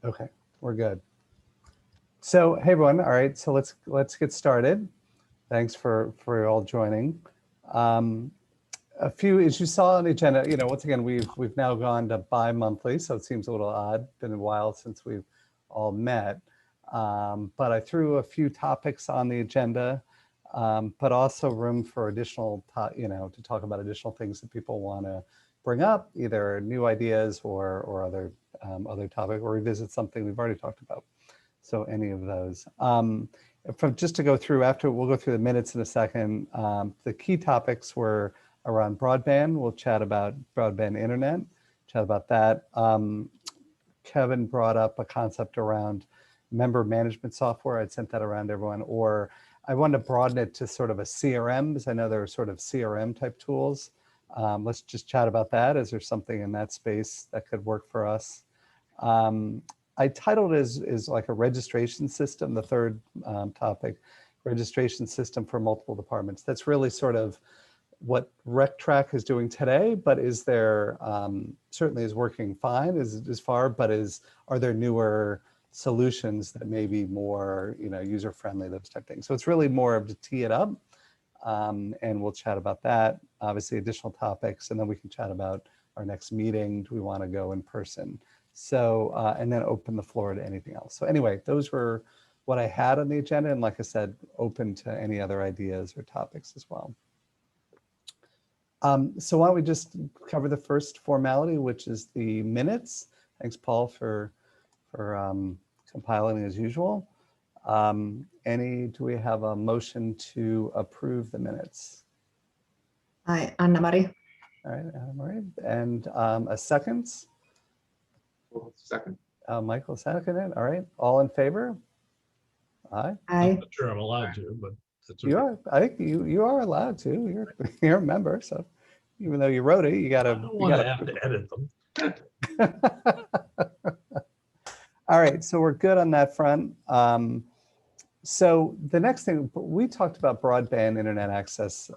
Okay, we're good. So, hey everyone. All right, so let's get started. Thanks for all joining. A few, as you saw on the agenda, once again, we've now gone to bi-monthly, so it seems a little odd. Been a while since we've all met, but I threw a few topics on the agenda, but also room for additional, to talk about additional things that people want to bring up, either new ideas or other topic, or revisit something we've already talked about. So any of those. Just to go through, we'll go through the minutes in a second. The key topics were around broadband. We'll chat about broadband internet, chat about that. Kevin brought up a concept around member management software. I'd sent that around to everyone, or I wanted to broaden it to sort of a CRM, because I know there are sort of CRM type tools. Let's just chat about that. Is there something in that space that could work for us? I titled it as like a registration system, the third topic, registration system for multiple departments. That's really sort of what RecTrack is doing today, but is there, certainly is working fine as far, but are there newer solutions that may be more, user-friendly, those type of things. So it's really more of to tee it up, and we'll chat about that. Obviously additional topics, and then we can chat about our next meeting. Do we want to go in person? So, and then open the floor to anything else. So anyway, those were what I had on the agenda. And like I said, open to any other ideas or topics as well. So why don't we just cover the first formality, which is the minutes. Thanks, Paul, for compiling as usual. Do we have a motion to approve the minutes? Hi, Anna Marie. All right, Anna Marie. And a second? Second. Michael seconded. All right. All in favor? Aye. Aye. I'm not sure I'm allowed to, but that's okay. You are. I think you are allowed to. You're a member, so even though you wrote it, you gotta. I don't want to have to edit them. All right. So we're good on that front. So the next thing we talked about, broadband internet access.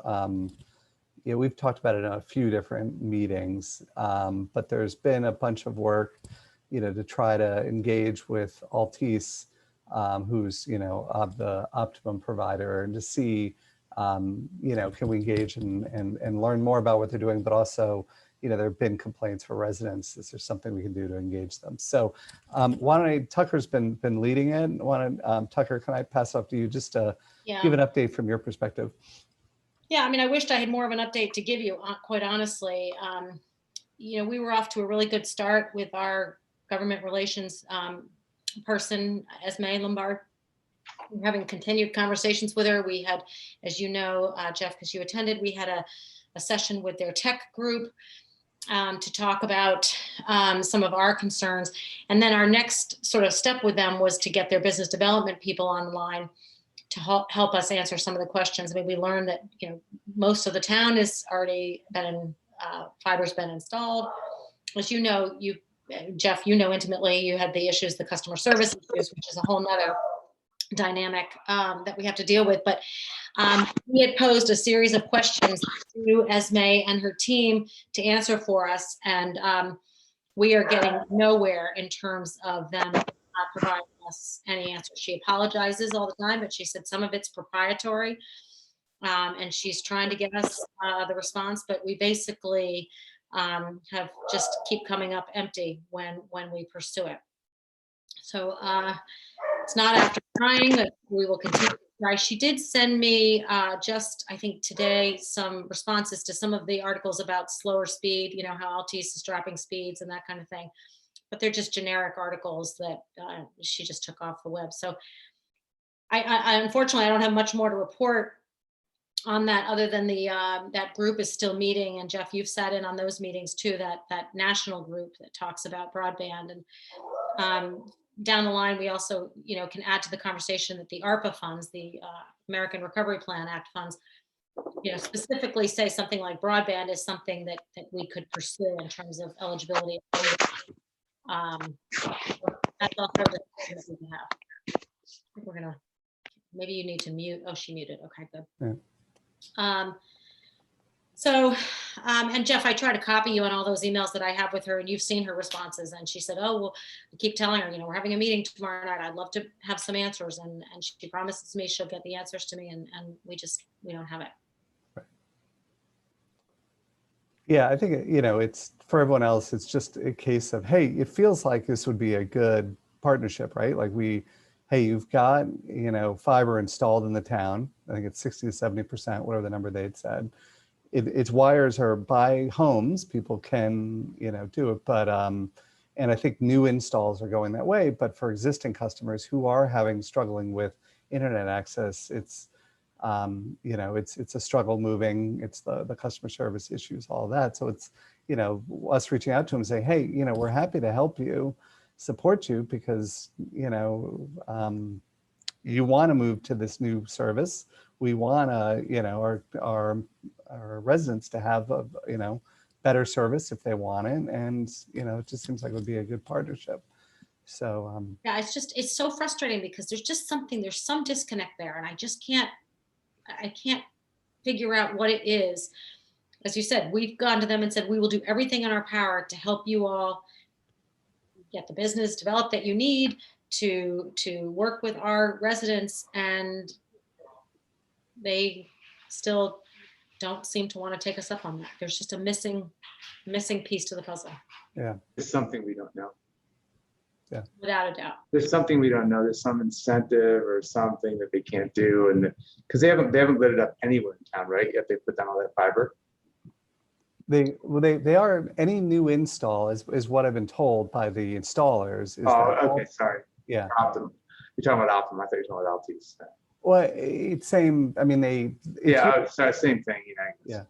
We've talked about it in a few different meetings, but there's been a bunch of work, to try to engage with Altice, who's, the Optimum provider, and to see, can we engage and learn more about what they're doing, but also, there have been complaints for residents. Is there something we can do to engage them? So why don't Tucker's been leading it. Tucker, can I pass off to you just to give an update from your perspective? Yeah, I mean, I wished I had more of an update to give you, quite honestly. We were off to a really good start with our government relations person, Esme Lombard. We're having continued conversations with her. We had, as you know, Jeff, because you attended, we had a session with their tech group to talk about some of our concerns. And then our next sort of step with them was to get their business development people online to help us answer some of the questions. I mean, we learned that, most of the town has already been, fiber's been installed. As you know, Jeff, intimately, you had the issues, the customer service issues, which is a whole nother dynamic that we have to deal with. But we had posed a series of questions to Esme and her team to answer for us. And we are getting nowhere in terms of them providing us any answers. She apologizes all the time, but she said some of it's proprietary, and she's trying to get us the response, but we basically have just keep coming up empty when we pursue it. So it's not after trying that we will continue to try. She did send me just, I think today, some responses to some of the articles about slower speed, how Altice is dropping speeds and that kind of thing. But they're just generic articles that she just took off the web. So I unfortunately, I don't have much more to report on that other than that group is still meeting. And Jeff, you've sat in on those meetings too, that national group that talks about broadband. And down the line, we also, can add to the conversation that the ARPA funds, the American Recovery Plan Act funds, specifically say something like broadband is something that we could pursue in terms of eligibility. That's also the thing that we can have. I think we're gonna, maybe you need to mute. Oh, she muted. Okay, good. Yeah. So, and Jeff, I try to copy you on all those emails that I have with her, and you've seen her responses. And she said, "Oh, well, I keep telling her, we're having a meeting tomorrow night. I'd love to have some answers." And she promises me she'll get the answers to me, and we don't have it. Yeah, I think, it's for everyone else, it's just a case of, hey, it feels like this would be a good partnership, right? Like hey, you've got, fiber installed in the town. I think it's 60 to 70%, whatever the number they'd said. Its wires are by homes, people can, do it. But, and I think new installs are going that way. But for existing customers who are struggling with internet access, it's a struggle moving. It's the customer service issues, all that. So it's, us reaching out to them and saying, hey, we're happy to help you, support you, because, you want to move to this new service. We want to, our residents to have a, better service if they want it. And, it just seems like it would be a good partnership. So, Yeah, it's so frustrating because there's some disconnect there, and I can't figure out what it is. As you said, we've gone to them and said, we will do everything in our power to help you all get the business developed that you need to work with our residents. And they still don't seem to want to take us up on that. There's just a missing piece to the puzzle. yeah. There's something we don't know. Without a doubt. There's something we don't know. There's some incentive or something that they can't do, and because they haven't lit it up anywhere in town, right? Yet they put down all that fiber. They are, any new install is what I've been told by the installers. Is Oh, that okay, sorry. Yeah. Optimum. You're talking about Optimum. I thought you were talking about Altice. Well, it's same. I mean, Sorry, same thing. Yeah.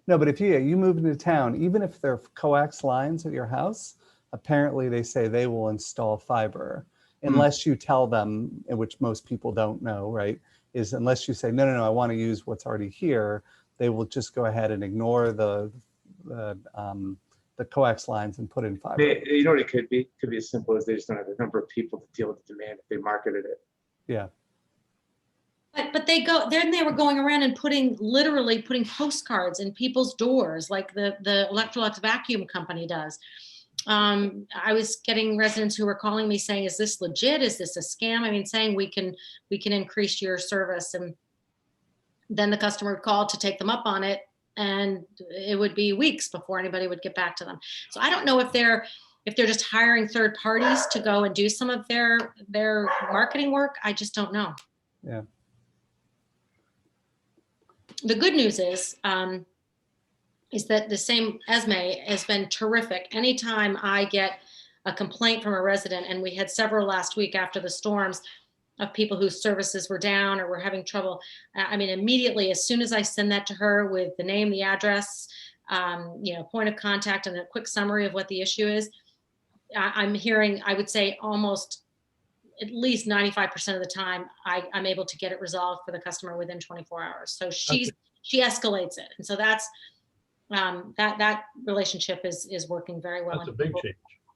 No, but if you move into town, even if they're coax lines at your house, apparently they say they will install fiber unless you tell them, and which most people don't know, right? Is unless you say, no, I want to use what's already here, they will just go ahead and ignore the coax lines and put in fiber. You know what it could be? It could be as simple as they just don't have the number of people to deal with the demand if they marketed it. Yeah. But they were going around and literally putting postcards in people's doors, like the Electrolux vacuum company does. I was getting residents who were calling me saying, is this legit? Is this a scam? I mean, saying we can increase your service. And then the customer would call to take them up on it, and it would be weeks before anybody would get back to them. So I don't know if they're just hiring third parties to go and do some of their marketing work. I just don't know. Yeah. The good news is that the same Esme has been terrific. Anytime I get a complaint from a resident, and we had several last week after the storms of people whose services were down or were having trouble. I mean, immediately, as soon as I send that to her with the name, the address, point of contact, and a quick summary of what the issue is, I'm hearing, I would say almost at least 95% of the time, I'm able to get it resolved for the customer within 24 hours. So she escalates it. And so that's, that relationship is working very well. That's a big change.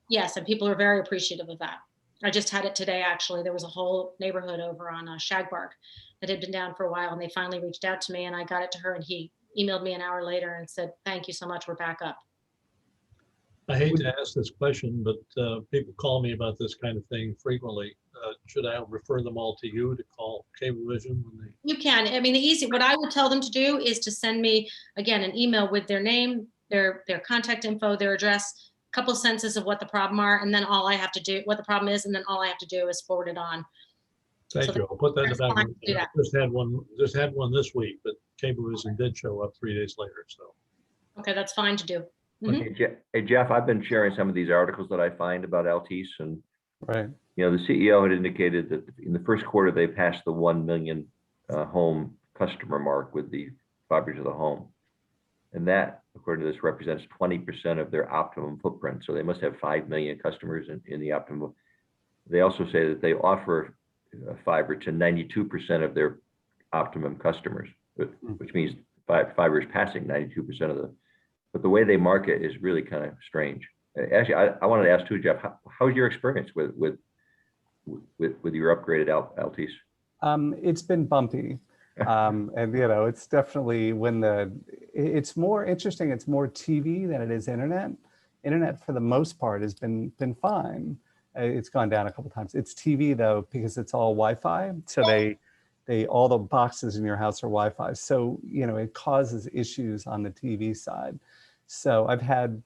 Yes, and people are very appreciative of that. I just had it today, actually. There was a whole neighborhood over on Shagbark that had been down for a while, and they finally reached out to me, and I got it to her, and he emailed me an hour later and said, thank you so much, we're back up. I hate to ask this question, but people call me about this kind of thing frequently. Should I refer them all to you to call Cablevision when they? You can. I mean, what I would tell them to do is to send me, again, an email with their name, their contact info, their address, a couple of sentences of what the problem are, and then all I have to do, what the problem is, and then all I have to do is forward it on. Thank you. I'll put that in the back. Just had one this week, but Cablevision did show up 3 days later. So. Okay, that's fine to do. Okay, hey, Jeff, I've been sharing some of these articles that I find about Altice, and Right. the CEO had indicated that in the first quarter they passed the 1 million home customer mark with the fiber to the home, and that, according to this, represents 20% of their Optimum footprint. So they must have 5 million customers in the Optimum. They also say that they offer fiber to 92% of their Optimum customers, which means fiber is passing 92% of the. But the way they market is really kind of strange. Actually, I wanted to ask too, Jeff, how's your experience with your upgraded Altice? It's been bumpy. And you know, it's definitely it's more interesting. It's more TV than it is internet. Internet for the most part has been fine. It's gone down a couple times. It's TV though, because it's all Wi-Fi. So all the boxes in your house are Wi-Fi. So, you know, it causes issues on the TV side. So I've had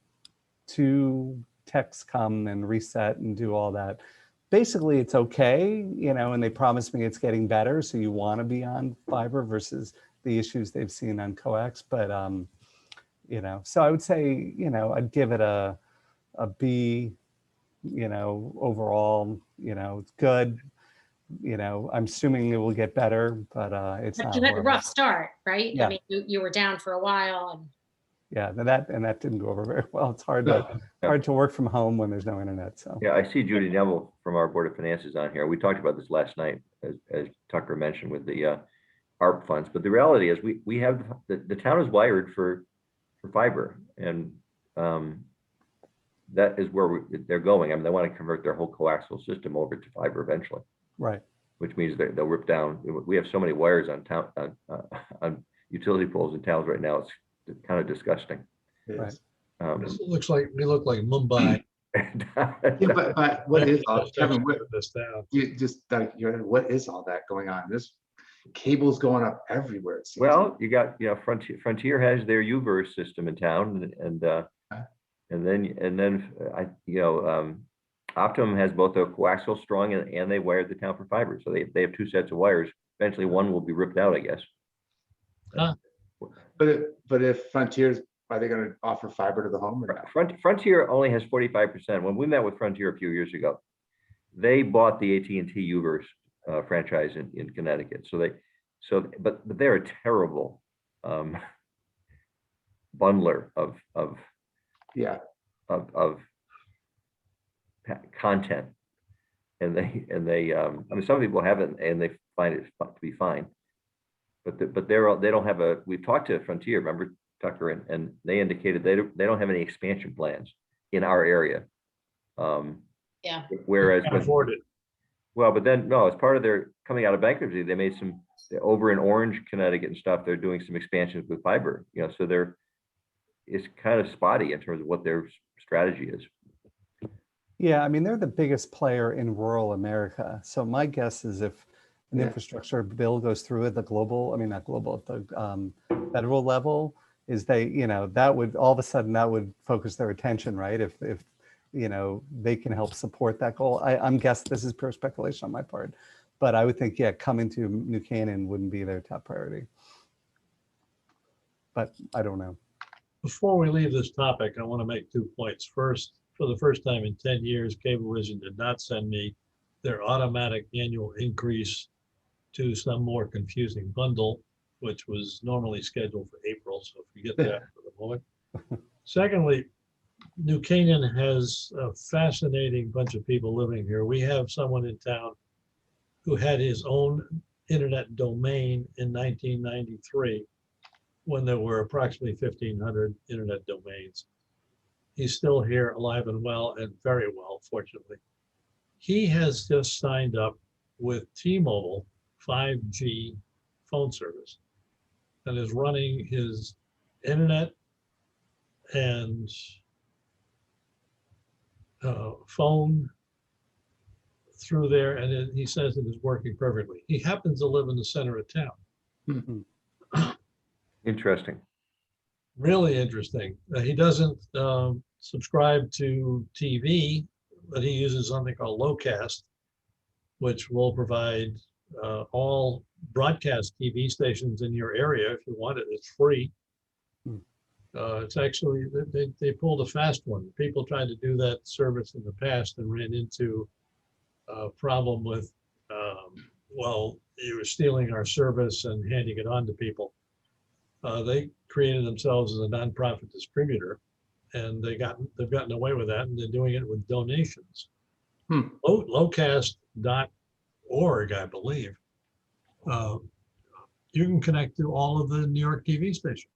2 techs come and reset and do all that. Basically, it's okay, you know, and they promise me it's getting better. So you want to be on fiber versus the issues they've seen on coax. But, you know, so I would say, you know, I'd give it a B, you know, overall, you know, it's good. You know, I'm assuming it will get better, but it's But not you had a horrible. rough start, right? Yeah. I mean, you were down for a while and Yeah, and that didn't go over very well. It's hard to work from home when there's no internet. So Yeah, I see Judy Neville from our Board of Finances on here. We talked about this last night, as Tucker mentioned with the ARP funds. But the reality is we have, the town is wired for fiber, and that is where they're going. I mean, they want to convert their whole coaxial system over to fiber eventually, right. which means they'll rip down. We have so many wires on on utility poles in towns right now. It's kind of disgusting. Right. This we look like Mumbai. Yeah, but what is all, Kevin, This down. you just, what is all that going on? This cable's going up everywhere. It seems. Well, you got, you know, Frontier has their UVerse system in town, and then Optimum has both a coaxial strong and they wired the town for fiber. So they have 2 sets of wires. Eventually one will be ripped out, I guess. But if Frontier's, are they going to offer fiber to the home? Or not? Frontier only has 45%. When we met with Frontier a few years ago, they bought the AT&T UVerse franchise in Connecticut. But they're a terrible bundler of content, and they I mean, some people have it and they find it to be fine, but they don't have we've talked to Frontier, remember, Tucker, and they indicated they don't have any expansion plans in our area. yeah. Whereas Can't afford it. well, but then no, as part of their coming out of bankruptcy, they made some over in Orange, Connecticut and stuff. They're doing some expansions with fiber, you know, so it's kind of spotty in terms of what their strategy is. Yeah, I mean, they're the biggest player in rural America. So my guess is if an infrastructure bill goes through at the global, I mean, not global, at the federal level, is you know, that would all of a sudden that would focus their attention, right? If you know, they can help support that goal. I'm guessing this is pure speculation on my part, but I would think, yeah, coming to New Canaan wouldn't be their top priority. But I don't know. Before we leave this topic, I want to make 2 points. First, for the first time in 10 years, Cablevision did not send me their automatic annual increase to some more confusing bundle, which was normally scheduled for April. So forget that for the moment. Secondly, New Canaan has a fascinating bunch of people living here. We have someone in town who had his own internet domain in 1993 when there were approximately 1,500 internet domains. He's still here, alive and well, and very well, fortunately. He has just signed up with T-Mobile 5G phone service and is running his internet and phone through there, and he says it is working perfectly. He happens to live in the center of town. Interesting. Really interesting. He doesn't subscribe to TV, but he uses something called Locast, which will provide all broadcast TV stations in your area if you want it. It's free. It's actually, they pulled a fast one. People tried to do that service in the past and ran into a problem with, well, you were stealing our service and handing it on to people. They created themselves as a nonprofit distributor, and they've gotten away with that, and they're doing it with donations. Locast.org, I believe. You can connect to all of the New York TV stations.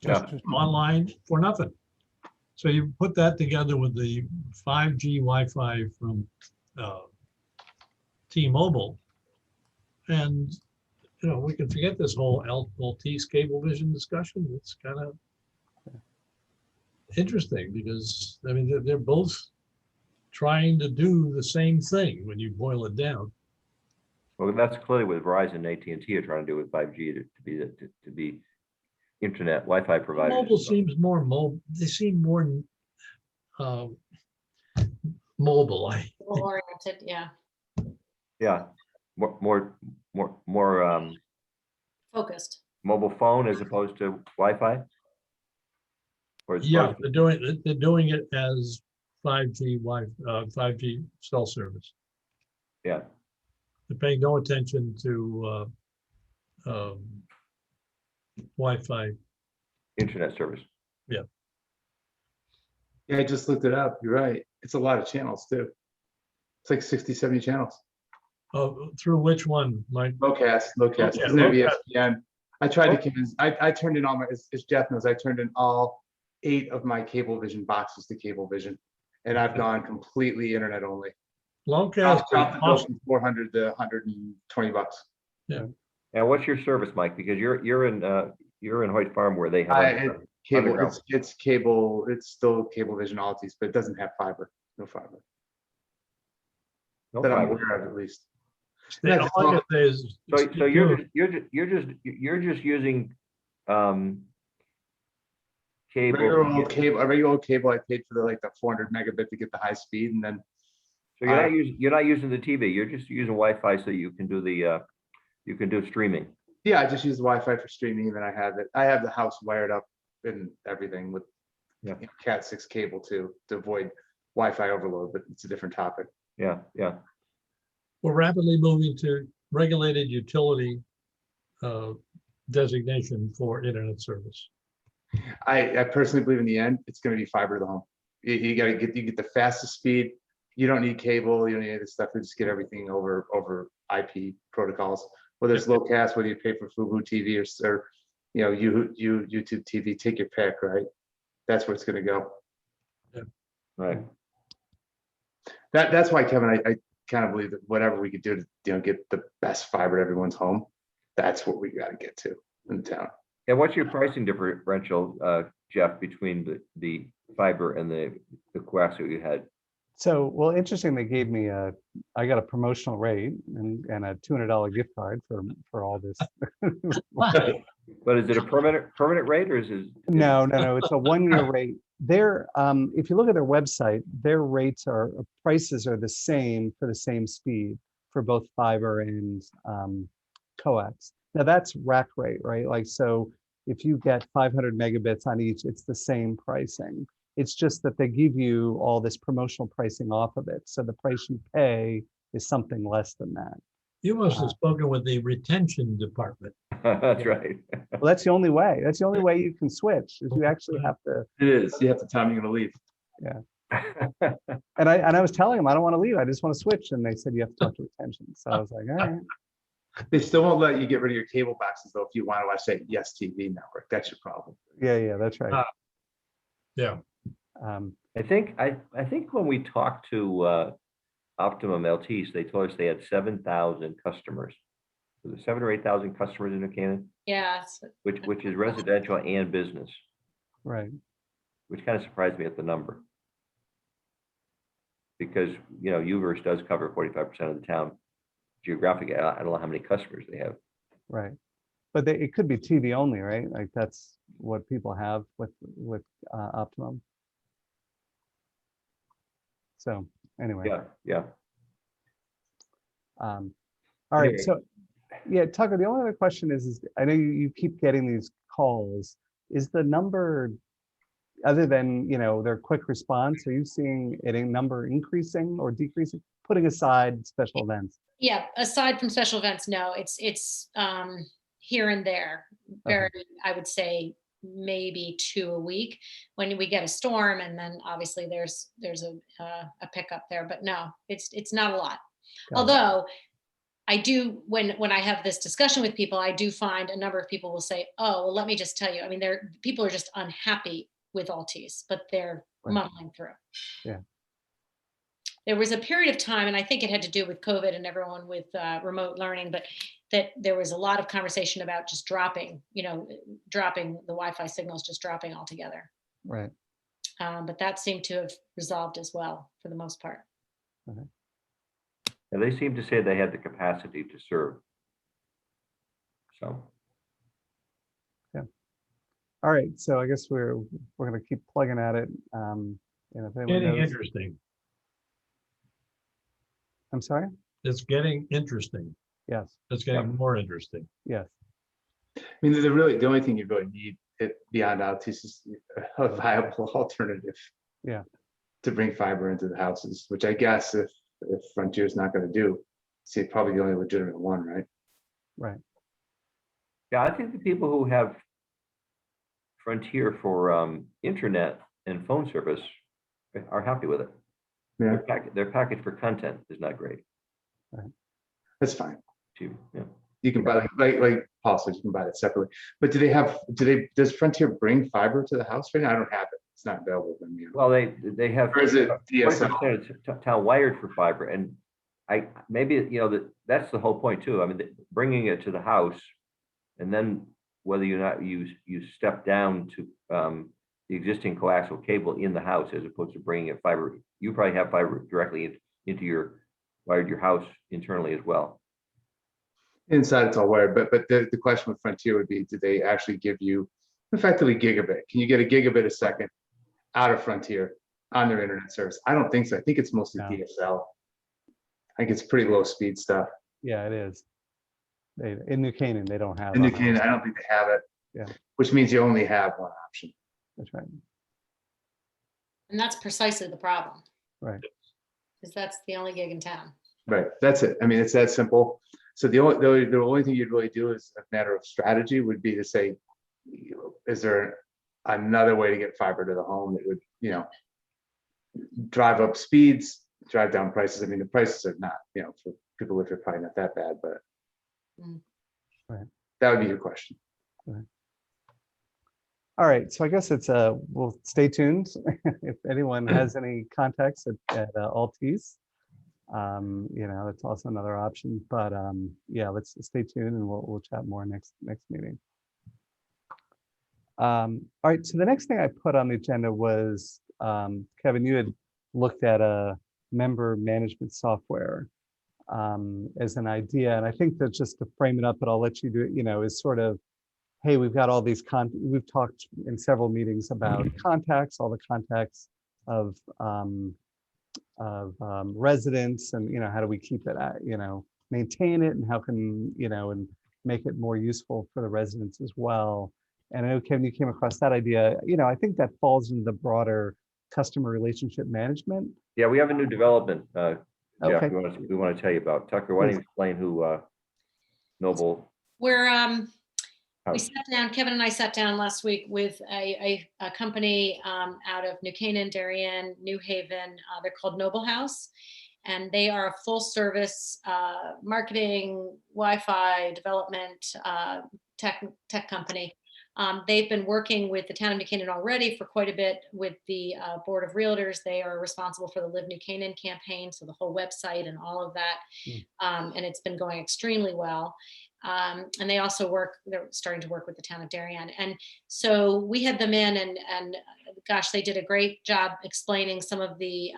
Just online for nothing. So you put that together with the 5G Wi-Fi from T-Mobile, and we can forget this whole Altice Cablevision discussion. It's kind of interesting because, I mean, they're both trying to do the same thing when you boil it down. Well, that's clearly what Verizon and AT&T are trying to do with 5G to be internet Wi-Fi providers. Mobile seems more mobile. They seem more mobile. Oriented, yeah, Yeah, more focused. mobile phone as opposed to Wi-Fi? Or as Yeah, opposed to- they're doing it as 5G 5G cell service. Yeah, They're paying no attention to Wi-Fi. internet service. Yeah, I just looked it up. You're right. It's a lot of channels too. It's like 60, 70 channels. Through which one, Mike? Locast. Okay, Doesn't have Locast. ESPN. I tried to convince, I turned in all my, as Jeff knows, I turned in all 8 of my Cablevision boxes to Cablevision. And I've gone completely internet only. Locast. Dropped the bill from 400 to 120 bucks. And what's your service, Mike? Because you're in Hoyt Farm where they have. Cable, Underground. it's cable, it's still Cablevision Altice, but it doesn't have fiber, no fiber, no that I'm fiber. aware of at least. All I can say is. So you're just using Regular cable. old cable, a regular old cable, I paid for the 400 megabit to get the high speed, and then So you're not using the TV. You're just using Wi-Fi so you can do streaming. yeah, I just use Wi-Fi for streaming, and then I have the house wired up and everything with Yeah. Cat 6 cable to avoid Wi-Fi overload, but it's a different topic. Yeah. We're rapidly moving to regulated utility designation for internet service. I personally believe in the end, it's gonna be fiber to the home. You get the fastest speed. You don't need cable, you don't need any of this stuff, you just get everything over IP protocols. Whether it's low cast, whether you pay for Fubo TV or YouTube TV, take your pick, right? That's where it's gonna go. Right. That's why, Kevin, I kind of believe that whatever we could do to get the best fiber to everyone's home, that's what we gotta get to in town. And what's your pricing differential, Jeff, between the fiber and the coax that you had? So, well, interesting, they gave me I got a promotional rate and a $200 gift card for all this. But is it a permanent rate or is it? No, it's a 1-year rate. If you look at their website, their prices are the same for the same speed for both fiber and coax. Now that's rack rate, right? Like, so if you get 500 megabits on each, it's the same pricing. It's just that they give you all this promotional pricing off of it. So the price you pay is something less than that. You must have spoken with the retention department. That's right. Well, that's the only way. That's the only way you can switch, is you actually have to. It is, you have to tell me you're gonna leave. And I was telling them, I don't want to leave. I just want to switch. And they said, you have to talk to retention. So I was like, all right. They still won't let you get rid of your cable boxes though, if you want to watch that Yes TV network. That's your problem. Yeah, that's right. Yeah. I think when we talked to Optimum Altice, they told us they had 7,000 customers. Was it 7,000 or 8,000 customers in New Canaan, Yeah, which is residential and business, Right. which kind of surprised me at the number. Because, UVerse does cover 45% of the town geographically. I don't know how many customers they have. Right. But it could be TV only, right? Like that's what people have with Optimum. So anyway. Yeah. All right. Anyway. So yeah, Tucker, the only other question is I know you keep getting these calls. Is the number, other than, their quick response, are you seeing a number increasing or decreasing, putting aside special events? yeah, aside from special events, no, it's here and there. Very, I would say maybe 2 a week when we get a storm, and then obviously there's a pickup there, but no, it's not a lot. Got it. Although I do, when I have this discussion with people, I do find a number of people will say, oh, well, let me just tell you, I mean, people are just unhappy with Altice, but they're Right. muddling through. Yeah. there was a period of time, and I think it had to do with COVID and everyone with remote learning, but that there was a lot of conversation about just dropping, dropping the Wi-Fi signals, just dropping altogether. Right. But that seemed to have resolved as well for the most part. And they seem to say they had the capacity to serve. So, All right. So I guess we're going to keep plugging at it. If anyone Getting knows, interesting. I'm sorry. It's getting interesting. Yes. It's getting more interesting. Yes. I mean, the only thing you really need beyond Altice is a viable alternative. Yeah. To bring fiber into the houses, which I guess if Frontier's not going to do, see, probably the only legitimate one, right? Right. yeah, I think the people who have Frontier for internet and phone service are happy with it. Yeah. Their package for content is not great. That's fine. Too. Yeah. You can buy like Paul said, you can buy it separately. But does Frontier bring fiber to the house right now? I don't have it. It's not available to me. Well, they have. Or is it DSL? 20% of town wired for fiber, and that's the whole point too. I mean, bringing it to the house, and then whether or not you step down to the existing coaxial cable in the house as opposed to bringing it fiber. You probably have fiber directly into your house internally as well. Inside it's all wired, but the question with Frontier would be, do they actually give you effectively gigabit? Can you get a gigabit a second out of Frontier on their internet service? I don't think so. I think it's mostly No. DSL. I think it's pretty low speed stuff. Yeah, it is. In New Canaan, they don't have. In New Canaan, I don't think they have it. Yeah. Which means you only have one option. That's right. And that's precisely the problem. Right. Because that's the only gig in town. Right. That's it. I mean, it's that simple. So the only thing you'd really do is a matter of strategy would be to say, is there another way to get fiber to the home that would, drive up speeds, drive down prices? I mean, the prices are not, for people who live here, probably not that bad, but Right. that would be your question. All right. So I guess it's we'll stay tuned. If anyone has any contacts at Altice, that's also another option. But yeah, let's stay tuned and we'll chat more next meeting. All right. So the next thing I put on the agenda was Kevin, you had looked at a member management software as an idea, and I think that just to frame it up, but I'll let you do it. Is sort of, hey, we've got all these we've talked in several meetings about contacts, all the contacts of residents, and how do we keep it at, maintain it, and how can and make it more useful for the residents as well. And I know, Kevin, you came across that idea. I think that falls into the broader customer relationship management. Yeah, we have a new development, Jeff. Okay. We want to tell you about. Tucker, why don't you explain who Noble? We sat down, Kevin and I sat down last week with a company out of New Canaan, Darien, New Haven. They're called Noble House, and they are a full service marketing, Wi-Fi development tech company. They've been working with the town of New Canaan already for quite a bit with the Board of Realtors. They are responsible for the Live New Canaan campaign, so the whole website and all of that. And it's been going extremely well. And they also they're starting to work with the town of Darien. And so we had them in and gosh, they did a great job explaining some of the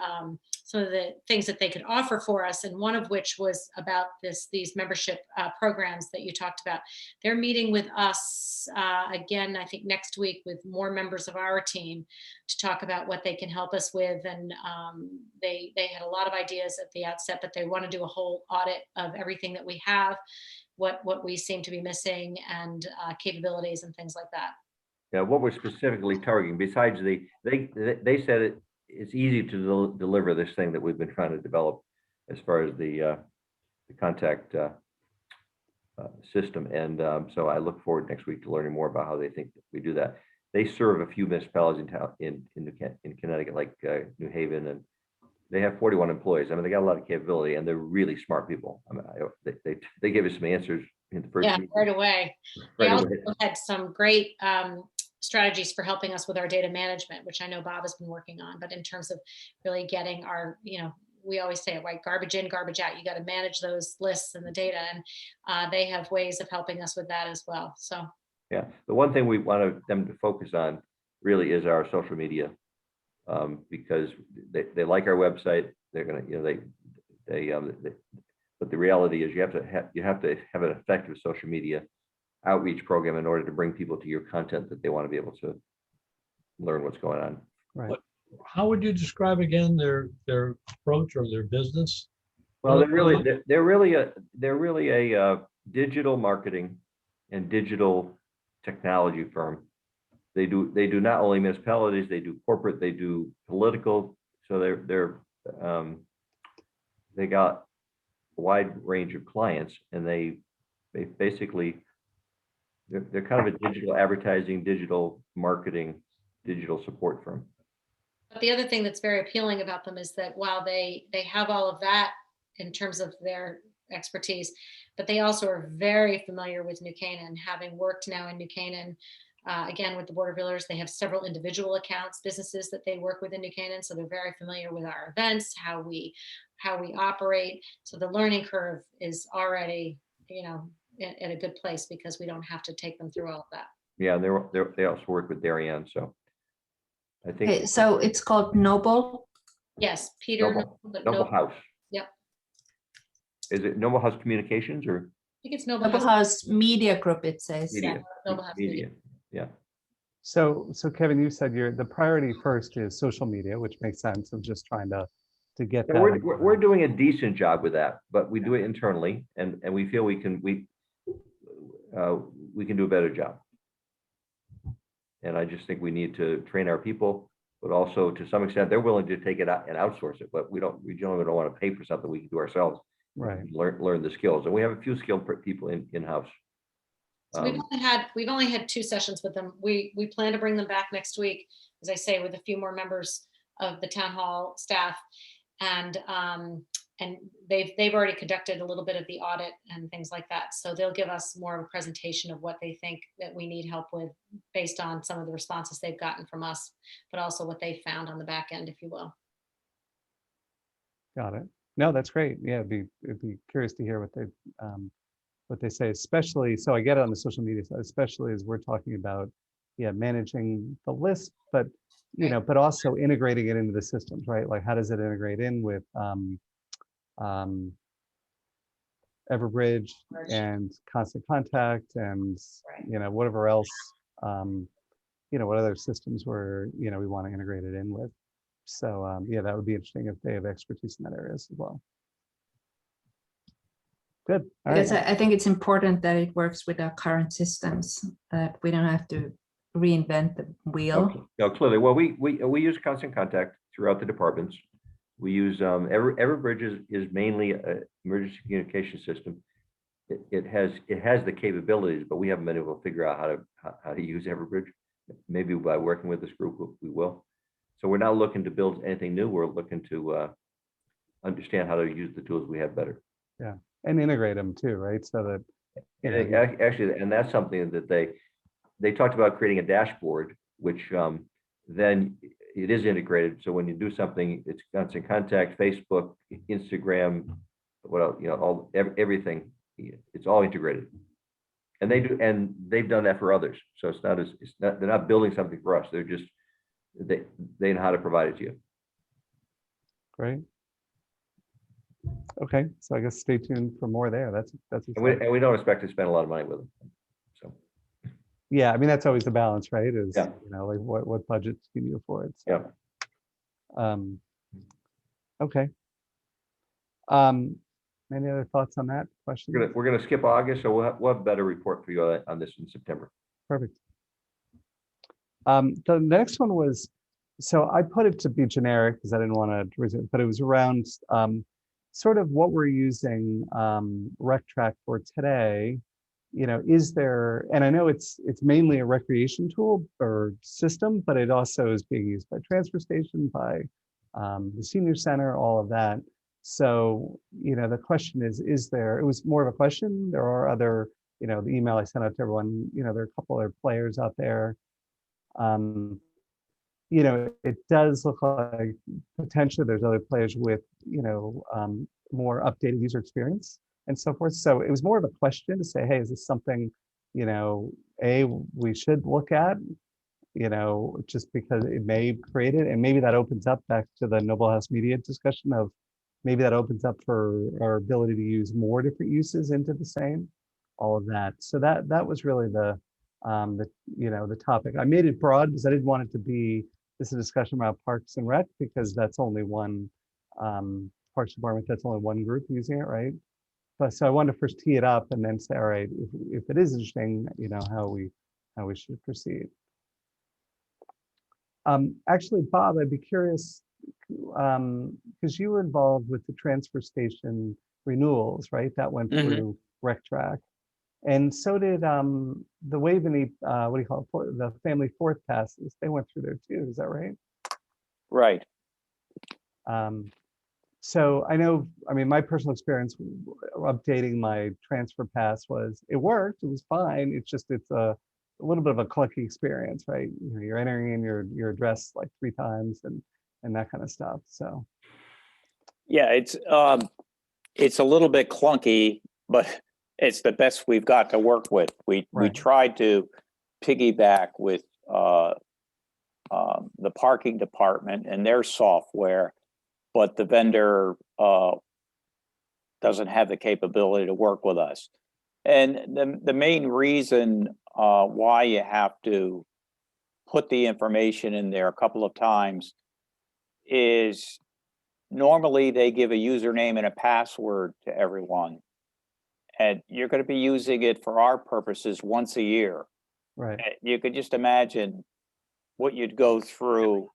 things that they could offer for us. And one of which was about these membership programs that you talked about. They're meeting with us again, I think next week, with more members of our team to talk about what they can help us with. And they had a lot of ideas at the outset, but they want to do a whole audit of everything that we have, what we seem to be missing, and capabilities and things like that. Yeah, what we're specifically targeting, besides they said it's easy to deliver this thing that we've been trying to develop as far as the contact system. And so I look forward next week to learning more about how they think that we do that. They serve a few municipalities in Connecticut, like New Haven, and they have 41 employees. I mean, they got a lot of capability, and they're really smart people. I mean, they gave us some answers in the first meeting. Right away. They also had some great strategies for helping us with our data management, which I know Bob has been working on, but in terms of really getting our, we always say it, right? Garbage in, garbage out. You got to manage those lists and the data, and they have ways of helping us with that as well. So Yeah, the one thing we want them to focus on really is our social media. Because they like our website, they're gonna, but the reality is you have to have an effective social media outreach program in order to bring people to your content that they want to be able to learn what's going on. Right. How would you describe again their approach or their business? Well, they're really a digital marketing and digital technology firm. They do not only municipalities, they do corporate, they do political. So they got a wide range of clients, and they basically they're kind of a digital advertising, digital marketing, digital support firm. but the other thing that's very appealing about them is that while they have all of that in terms of their expertise, but they also are very familiar with New Canaan, having worked now in New Canaan. Again, with the Board of Realtors, they have several individual accounts, businesses that they work with in New Canaan, so they're very familiar with our events, how we operate. So the learning curve is already, at a good place because we don't have to take them through all of that. Yeah, they also work with Darien, so I think Okay, so it's called Noble. Yes, Peter. Noble House. Yep. Is it Noble House Communications or I think it's Noble Noble House. House Media Group, it says. Media? Noble House Media. Yeah. So Kevin, you said the priority first is social media, which makes sense. I'm just trying to get And that. we're doing a decent job with that, but we do it internally, and we feel we can do a better job. And I just think we need to train our people, but also to some extent, they're willing to take it out and outsource it, but we generally don't want to pay for something we can do ourselves. Right. Learn the skills, and we have a few skilled people in-house. So we've only had 2 sessions with them. We plan to bring them back next week, as I say, with a few more members of the town hall staff, and they've already conducted a little bit of the audit and things like that. So they'll give us more of a presentation of what they think that we need help with, based on some of the responses they've gotten from us, but also what they found on the back end, if you will. Got it. No, that's great. Yeah, it'd be curious to hear what they say, especially, so I get it on the social media side, especially as we're talking about, managing the list, but, but also integrating it into the systems, right? Like, how does it integrate in with Everbridge and Constant Contact and, whatever else, what other systems we want to integrate it in with. So, that would be interesting if they have expertise in that area as well. Good. All Because right. I think it's important that it works with our current systems, that we don't have to reinvent the wheel. No, clearly. Well, we use Constant Contact throughout the departments. We use Everbridge is mainly an emergency communication system. It has the capabilities, but we haven't been able to figure out how to use Everbridge. Maybe by working with this group, we will. So we're not looking to build anything new. We're looking to understand how to use the tools we have better. Yeah, and integrate them too, right? So that Actually, and that's something that they talked about, creating a dashboard, which then it is integrated. So when you do something, it's Constant Contact, Facebook, Instagram, what else, everything. It's all integrated, and they've done that for others. So they're not building something for us. They're just they know how to provide it to you. Great. Okay, so I guess stay tuned for more there. That's And we don't expect to spend a lot of money with them. So yeah, I mean, that's always the balance, right? Is Yeah. like what budgets can you afford? So, Yeah. Okay. Any other thoughts on that question? we're gonna skip August, so we'll have a better report for you on this in September. Perfect. The next one was, so I put it to be generic because I didn't want to, but it was around sort of what we're using RecTrack for today. Is there, and I know it's mainly a recreation tool or system, but it also is being used by transfer station, by the senior center, all of that. So, the question is there, it was more of a question. There are other, the email I sent out to everyone, there are a couple other players out there. you know, it does look like potentially there's other players with, more updated user experience and so forth. So it was more of a question to say, hey, is this something, we should look at, just because it may create it, and maybe that opens up back to the Noble House Media discussion of maybe that opens up for our ability to use more different uses into the same, all of that. So that was really the topic. I made it broad because I didn't want it to be this is a discussion about Parks and Rec, because that's only one Parks Department, that's only one group using it, right? But so I wanted to first tee it up and then say, all right, if it is interesting, how we should proceed. Actually, Bob, I'd be curious, because you were involved with the transfer station renewals, right? That went Mhm. through Rec Track. And so did the Waveney, what do you call it, the family fourth passes. They went through there too, is that right? Right. So I know, I mean, my personal experience updating my transfer pass was, it worked, it was fine. It's just, it's a little bit of a clunky experience, right? You're entering in your address like 3 times and that kind of stuff, so. Yeah, it's a little bit clunky, but it's the best we've got to work with. We Right. tried to piggyback with the parking department and their software, but the vendor doesn't have the capability to work with us. And the main reason why you have to put the information in there a couple of times is normally they give a username and a password to everyone. And you're going to be using it for our purposes once a year. Right. You could just imagine what you'd go through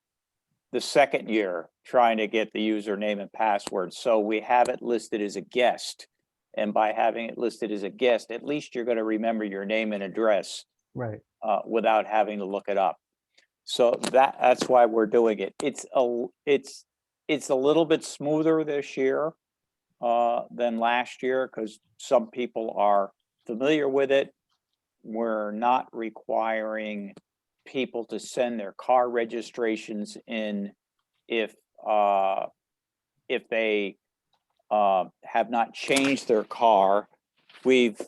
the second year trying to get the username and password. So we have it listed as a guest. And by having it listed as a guest, at least you're going to remember your name and address Right. without having to look it up. So that's why we're doing it. It's a little bit smoother this year than last year because some people are familiar with it. We're not requiring people to send their car registrations in if they have not changed their car. We've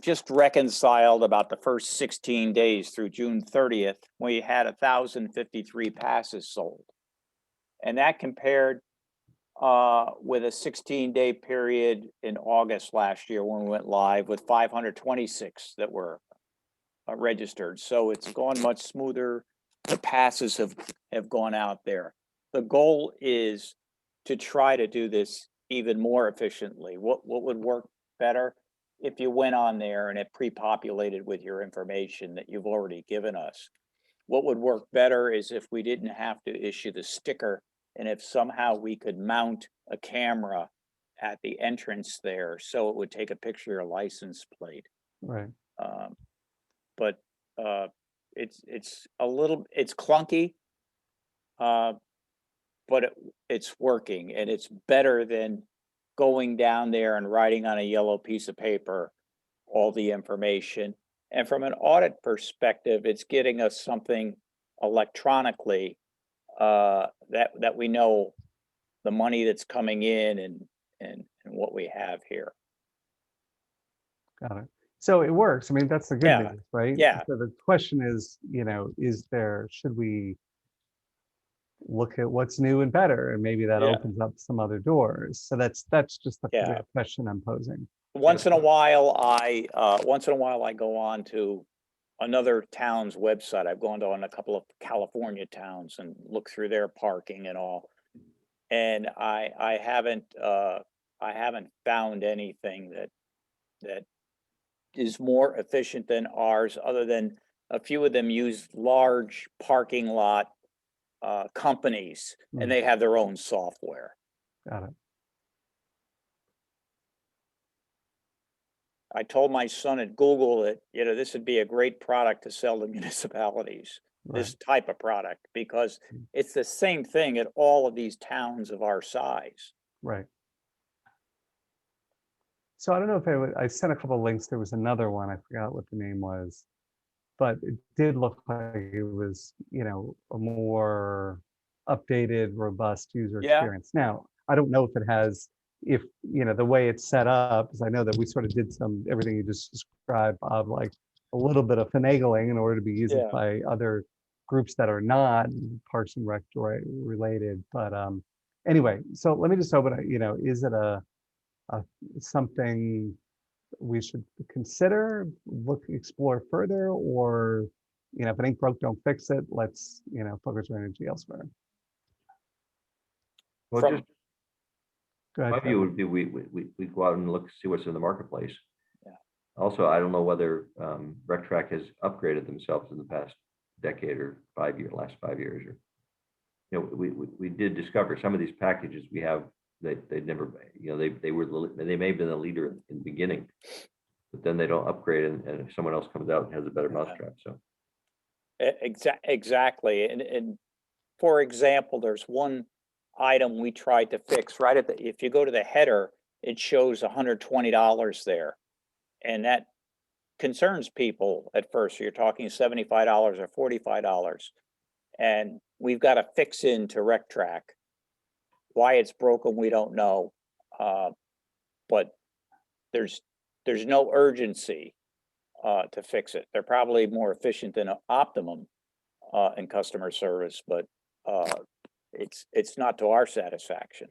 just reconciled about the first 16 days through June 30th. We had 1,053 passes sold. And that compared with a 16-day period in August last year when we went live with 526 that were registered. So it's gone much smoother. The passes have gone out there. The goal is to try to do this even more efficiently. What would work better? If you went on there and it pre-populated with your information that you've already given us. What would work better is if we didn't have to issue the sticker, and if somehow we could mount a camera at the entrance there so it would take a picture of your license plate. Right. But it's clunky, but it's working, and it's better than going down there and writing on a yellow piece of paper all the information. And from an audit perspective, it's getting us something electronically that we know the money that's coming in and what we have here. Got it. So it works. I mean, that's the good Yeah. news, right? Yeah. So the question is, should we look at what's new and better? And maybe that Yeah. opens up some other doors. So that's just the Yeah. question I'm posing. Once in a while, I go on to another town's website. I've gone on a couple of California towns and looked through their parking and all. And I haven't found anything that is more efficient than ours, other than a few of them use large parking lot companies, and they have their own software. Got it. I told my son at Google that, this would be a great product to sell to municipalities, this type of product, because it's the same thing at all of these towns of our size. Right. So I don't know if I sent a couple of links. There was another one. I forgot what the name was. but it did look like it was, a more updated, robust user Yeah. experience. Now, I don't know if it has, the way it's set up, because I know that we sort of did everything you just described, Bob, like a little bit of finagling in order to be used Yeah. by other groups that are not Parks and Rec related. But anyway, so let me just open it, is it a something we should consider, explore further, or, if it ain't broke, don't fix it. Let's, focus our energy elsewhere. Well, From- just Go ahead, my Kevin. view would be we go out and look, see what's in the marketplace. Yeah. Also, I don't know whether RecTrack has upgraded themselves in the past decade or last 5 years, or we did discover some of these packages we have. They never, they may have been the leader in the beginning, but then they don't upgrade, and if someone else comes out and has a better mousetrap, so. Exactly. And for example, there's one item we tried to fix right if you go to the header, it shows $120 there. And that concerns people at first. You're talking $75 or $45. And we've got to fix into RecTrack. Why it's broken, we don't know. But there's no urgency to fix it. They're probably more efficient than Optimum in customer service, but it's not to our satisfaction.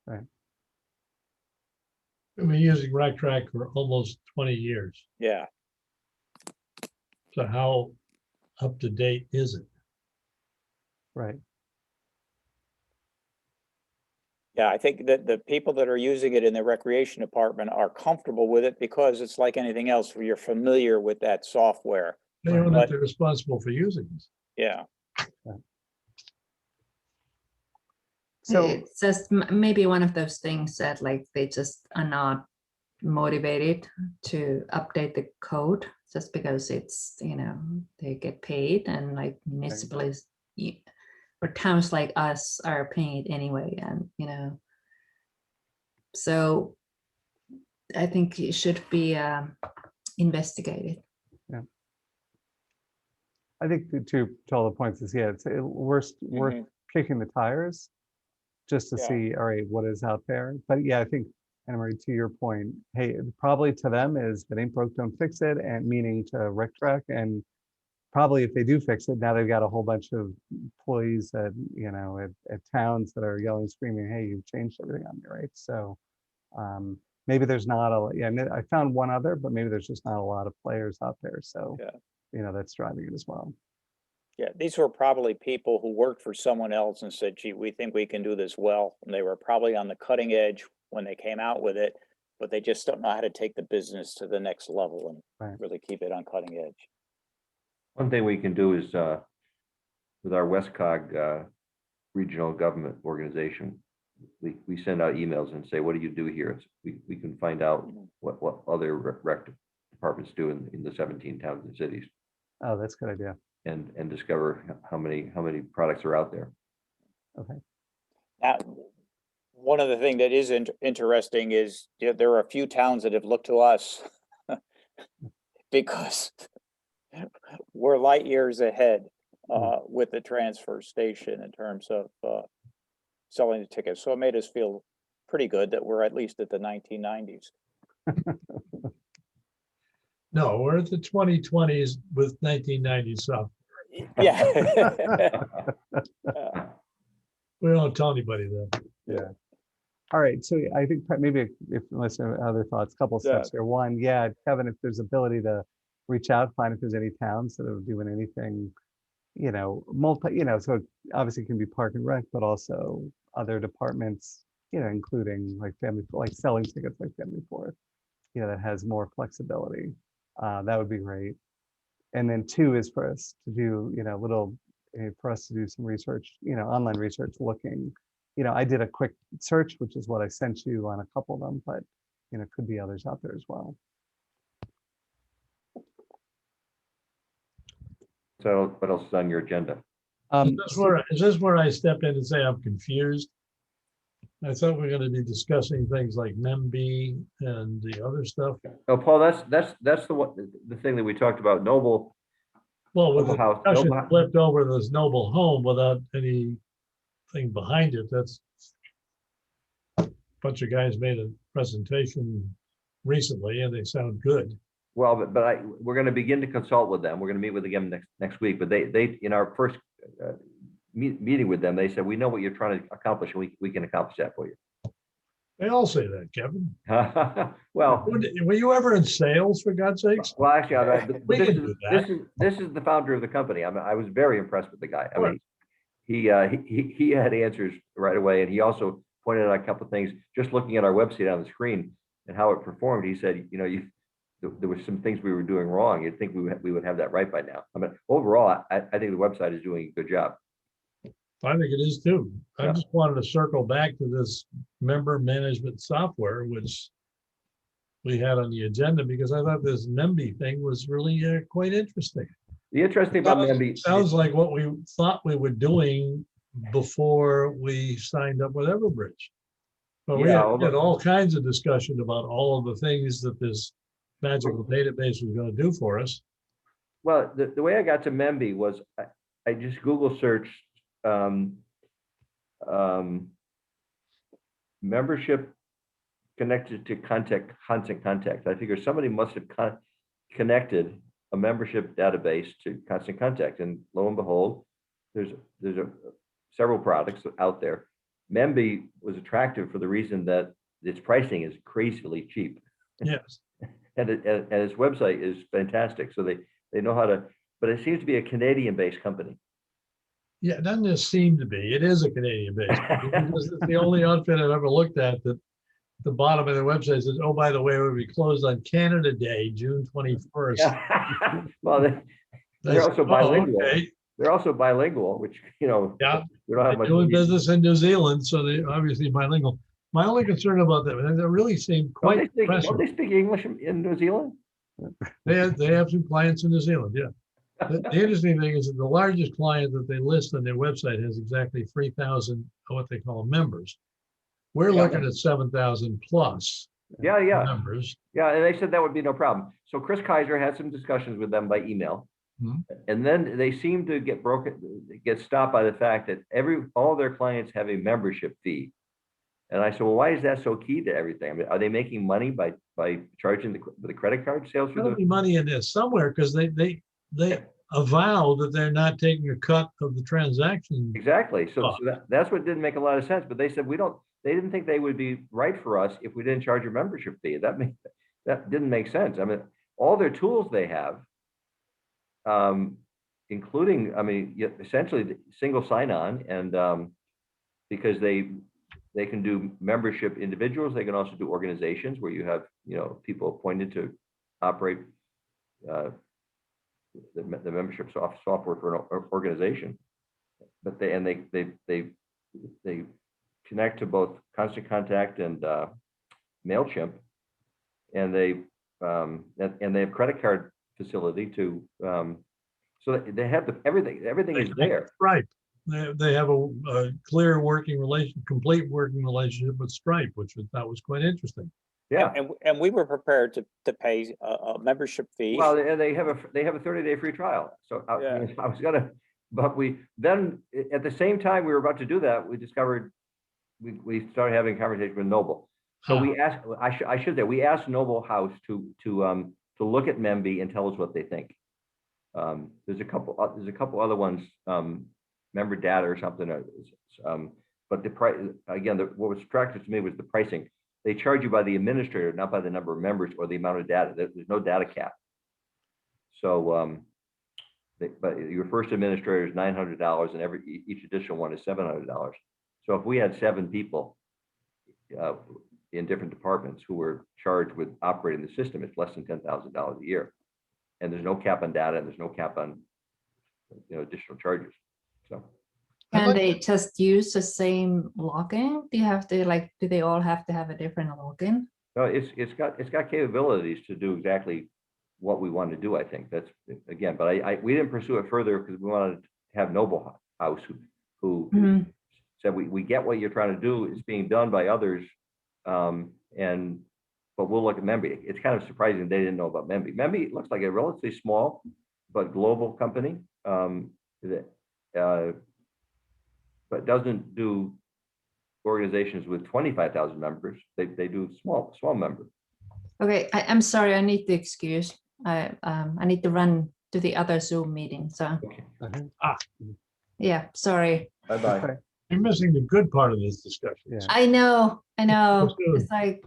Right. We've been using RecTrack for almost 20 years. Yeah. So how up to date is it? Right. Yeah, I think that the people that are using it in the recreation department are comfortable with it because it's like anything else where you're familiar with that software. They are But- not they're responsible for using this. Yeah. So It's just maybe one of those things that like they just are not motivated to update the code just because it's, they get paid, and like municipalities or towns like us are paying it anyway. And, so I think it should be investigated. I think to all the points is, it's worth kicking the tires just to Yeah. see, all right, what is out there. But yeah, I think, Anna Marie, to your point, hey, probably to them is if it ain't broke, don't fix it, and meaning to RecTrack. And probably if they do fix it, now they've got a whole bunch of employees at, at towns that are yelling, screaming, hey, you've changed everything on me, right? So maybe there's not I found one other, but maybe there's just not a lot of players out there. So, Yeah. that's driving it as well. Yeah, these were probably people who worked for someone else and said, gee, we think we can do this well. And they were probably on the cutting edge when they came out with it, but they just don't know how to take the business to the next level and Right. really keep it on cutting edge. One thing we can do is with our WestCog regional government organization, we send out emails and say, what do you do here? We can find out what other rec departments do in the 17 towns and cities, Oh, that's a good idea. and discover how many products are out there. Okay. Now, one of the things that is interesting is there are a few towns that have looked to us because we're light years ahead with the transfer station in terms of selling the tickets. So it made us feel pretty good that we're at least at the 1990s. No, we're at the 2020s with 1990 stuff. Yeah. We don't tell anybody that. Yeah. All right. So I think maybe unless there are other thoughts, couple of steps here. One, Kevin, if there's ability to reach out, find if there's any towns that are doing anything, so it obviously can be Park and Rec, but also other departments, including like selling tickets like Family Fourth, that has more flexibility. That would be great. And then two is for us to do, for us to do some research, online research looking. I did a quick search, which is what I sent you on a couple of them, but, could be others out there as well. So what else is on your agenda? Is this where I step in and say I'm confused? I thought we were going to be discussing things like MemB and the other stuff. Oh, Paul, that's the thing that we talked about. Noble Well, with Noble the House, discussion Noble Hou- flipped over this noble home without anything behind it, that's a bunch of guys made a presentation recently and they sound good. Well, we're going to begin to consult with them. We're going to meet with them next week. But they in our first meeting with them, they said, we know what you're trying to accomplish, and we can accomplish that for you. They all say that, Kevin. Well, Were you ever in sales, for God's sakes? well, actually, We this can is do that. this is the founder of the company. I was very impressed with the guy. I Sure. mean, he had answers right away, and he also pointed out a couple of things. Just looking at our website on the screen and how it performed, he said, there were some things we were doing wrong. You'd think we would have that right by now. I mean, overall, I think the website is doing a good job. I think it is too. I Yeah. just wanted to circle back to this member management software, which we had on the agenda, because I thought this NEMB thing was really quite interesting. The interesting about Memby, Sounds like what we thought we were doing before we signed up with Everbridge. But we Yeah, had all kinds of discussion about all of the things that this magical database was going to do for us. well, the way I got to Memby was I just Google searched membership connected to constant contact. I figure somebody must have connected a membership database to Constant Contact, and lo and behold, there's several products out there. Memby was attractive for the reason that its pricing is crazily cheap, Yes. and its website is fantastic. So they know how to, but it seems to be a Canadian-based company. Yeah, it doesn't just seem to be. It is a Canadian base. It's the only outfit I've ever looked at that the bottom of their website says, oh, by the way, we'll be closed on Canada Day, June 21st. Yeah. Well, they're That's- also bilingual. okay. They're also bilingual, which, Yeah, we don't have they're much. doing business in New Zealand, so they obviously bilingual. My only concern about that, and that really seemed quite Don't impressive. they speak English in New Zealand? They have some clients in New Zealand, yeah. The interesting thing is that the largest client that they list on their website has exactly 3,000 what they call members. We're Yeah. looking at 7,000 plus Yeah. members. Yeah, and they said that would be no problem. So Chris Kaiser had some discussions with them by email. Mhm. And then they seem to get stopped by the fact that all their clients have a membership fee. And I said, well, why is that so key to everything? I mean, are they making money by charging the credit card sales for There'll be money in this somewhere because they avow that they're not taking a cut of the transaction. Exactly. So Oh. that's what didn't make a lot of sense. But they said they didn't think they would be right for us if we didn't charge a membership fee. That didn't make sense. I mean, all their tools they have, including, I mean, essentially the single sign-on, and because they can do membership individuals, they can also do organizations where you have, people appointed to operate the membership software for an organization. But they connect to both Constant Contact and MailChimp, and they have credit card facility to, so they have everything is there. Stripe. They have a clear working complete working relationship with Stripe, which that was quite interesting. Yeah. And we were prepared to pay a membership fee. Well, and they have a 30-day free trial. So Yeah. I was gonna, but then at the same time we were about to do that, we discovered we started having a conversation with Noble. So we asked, I should say, we asked Noble House to look at Memby and tell us what they think. There's a couple other ones, member data or something. But the price, again, what was attractive to me was the pricing. They charge you by the administrator, not by the number of members or the amount of data. There's no data cap. So, but your first administrator is $900, and each additional one is $700. So if we had 7 people in different departments who were charged with operating the system, it's less than $10,000 a year, and there's no cap on data, and there's no cap on additional charges. So. Can they just use the same login? Do you have to do they all have to have a different login? No, it's got capabilities to do exactly what we want to do. I think that's, again, but we didn't pursue it further because we wanted to have Noble House who Mhm. said we get what you're trying to do. It's being done by others, but we'll look at Memby. It's kind of surprising they didn't know about Memby. Memby looks like a relatively small but global company, that, but doesn't do organizations with 25,000 members. They do small members. Okay, I'm sorry, I need the excuse. I need to run to the other Zoom meeting, so, Okay. yeah, sorry. Bye-bye. Okay. You're missing the good part of this discussion. Yeah. I know. Let's do it. It's like,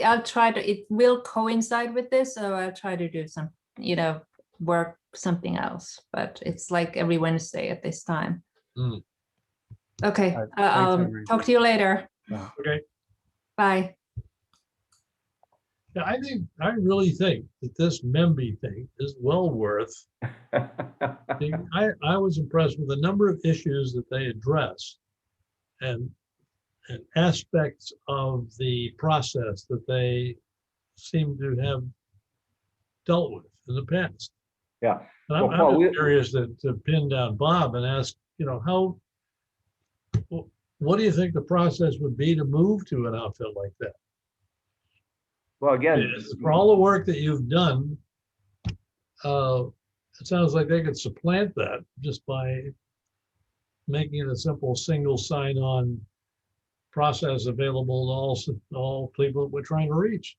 I'll try to, it will coincide with this, so I'll try to do some, work something else, but it's like every Wednesday at this time. Mm. Okay, All right, thanks, I'll Henry. talk to you later. Okay. Bye. Yeah, I really think that this MEMB thing is well worth. I was impressed with the number of issues that they address and aspects of the process that they seem to have dealt with in the past. Yeah. And I'm, Well, Paul, I'm we- just curious to pin down Bob and ask, what do you think the process would be to move to an outfit like that? Well, again, For all the work that you've done, it sounds like they could supplant that just by making it a simple single sign-on process available to all people that we're trying to reach.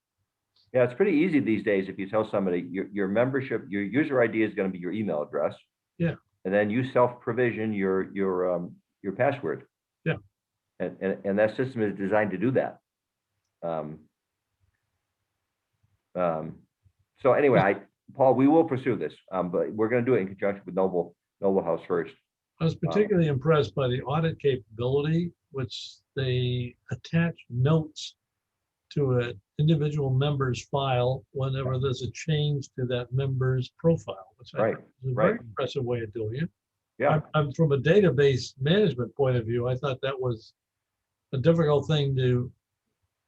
yeah, it's pretty easy these days. If you tell somebody your membership, your user ID is going to be your email address. Yeah. And then you self-provision your password. Yeah. And that system is designed to do that. So anyway, Paul, we will pursue this, but we're going to do it in conjunction with Noble House first. I was particularly impressed by the audit capability, which they attach notes to an individual member's file whenever there's a change to that member's profile, which I Right, think is a very right. impressive way of doing it. Yeah, I'm from a database management point of view, I thought that was a difficult thing to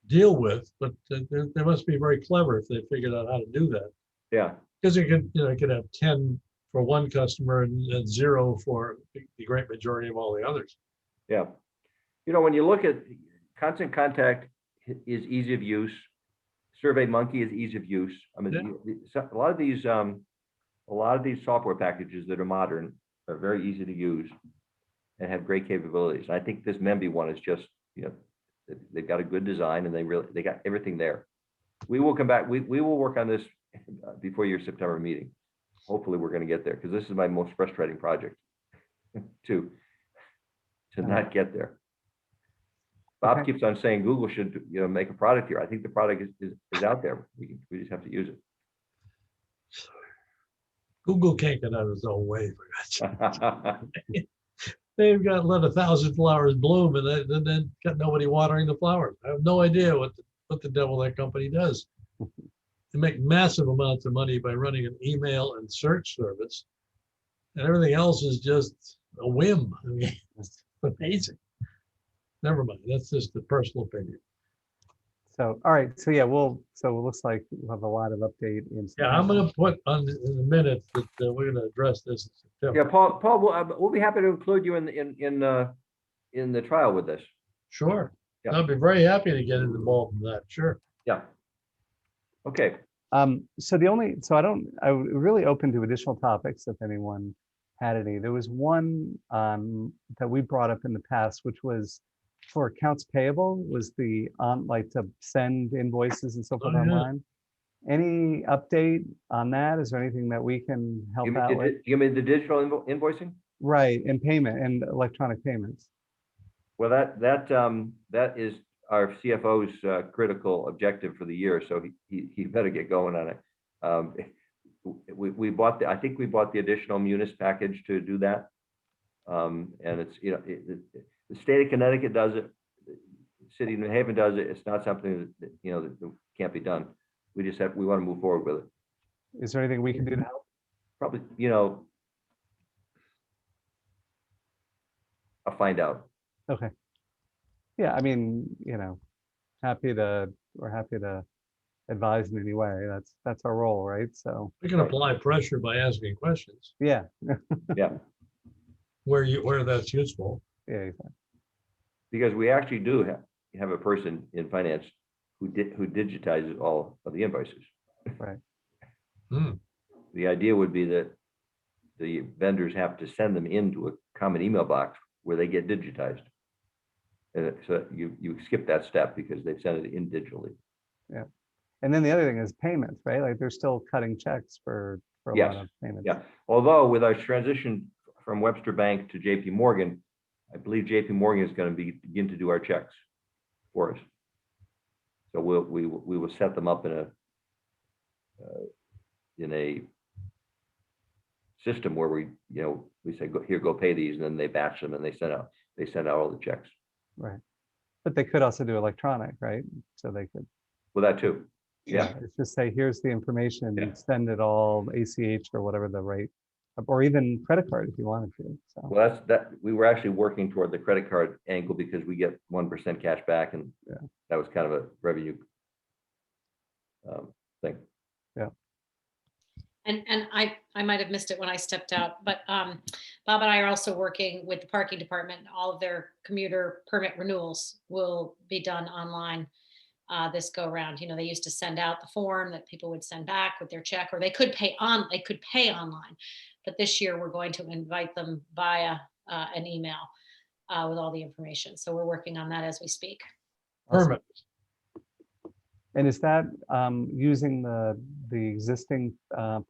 deal with, but they must be very clever if they figured out how to do that. yeah, Because you could have 10 for one customer and 0 for the great majority of all the others. yeah. When you look at Constant Contact is ease of use. SurveyMonkey is ease of use. I mean, a lot of these software packages that are modern are very easy to use and have great capabilities. I think this MEMB one is just, they've got a good design and they got everything there. We will come back. We will work on this before your September meeting. Hopefully we're going to get there because this is my most frustrating project to not get there. Bob Okay. keeps on saying Google should, make a product here. I think the product is out there. We just have to use it. Google can't get out of its own way. For God's sake. They've got let 1,000 flowers bloom and then got nobody watering the flowers. I have no idea what the devil that company does. They make massive amounts of money by running an email and search service, and everything else is just a whim. I mean, it's amazing. Never mind. That's just a personal opinion. So, all right. So yeah, so it looks like we'll have a lot of update in. Yeah, I'm going to put on in a minute that we're going to address this in September. Yeah, Paul, we'll be happy to include you in the trial with this. Sure. Yeah. I'll be very happy to get involved in that. Sure. Yeah. Okay. So I was really open to additional topics if anyone had any. There was one that we brought up in the past, which was for accounts payable, was the like to send invoices and so forth Oh, yeah. online. Any update on that? Is there anything that we can help out with? You mean the digital invoicing? Right, and payment and electronic payments. Well, that is our CFO's critical objective for the year, so he better get going on it. I think we bought the additional Munis package to do that. And it's, the state of Connecticut does it, the city of New Haven does it. It's not something that can't be done. We want to move forward with it. Is there anything we can do to help? Probably, I'll find out. Okay. Yeah, I mean, we're happy to advise in any way. That's our role, right? So We can apply pressure by asking questions yeah, Yeah, where that's useful. yeah, exactly. because we actually do have a person in finance who digitizes all of the invoices. Right. Hmm. the idea would be that the vendors have to send them into a common email box where they get digitized. And so you skip that step because they send it in digitally. And then the other thing is payments, right? Like they're still cutting checks for a lot Yes, of payments. Yeah, although with our transition from Webster Bank to JP Morgan, I believe JP Morgan is going to begin to do our checks for us. So we will set them up in a system where we say, go pay these, and then they batch them and they send out all the checks. Right. But they could also do electronic, right? So they could, Well, that too. Yeah. it's just say, here's the information, Yeah. you send it all ACH or whatever the rate, or even credit card if you wanted to. So, Well, we were actually working toward the credit card angle because we get 1% cash back, and Yeah. that was kind of a revenue thing. And I might have missed it when I stepped out, but Bob and I are also working with the parking department. All of their commuter permit renewals will be done online this go around. They used to send out the form that people would send back with their check, or they could pay online. But this year we're going to invite them via an email with all the information. So we're working on that as we speak. Permit. and is that using the existing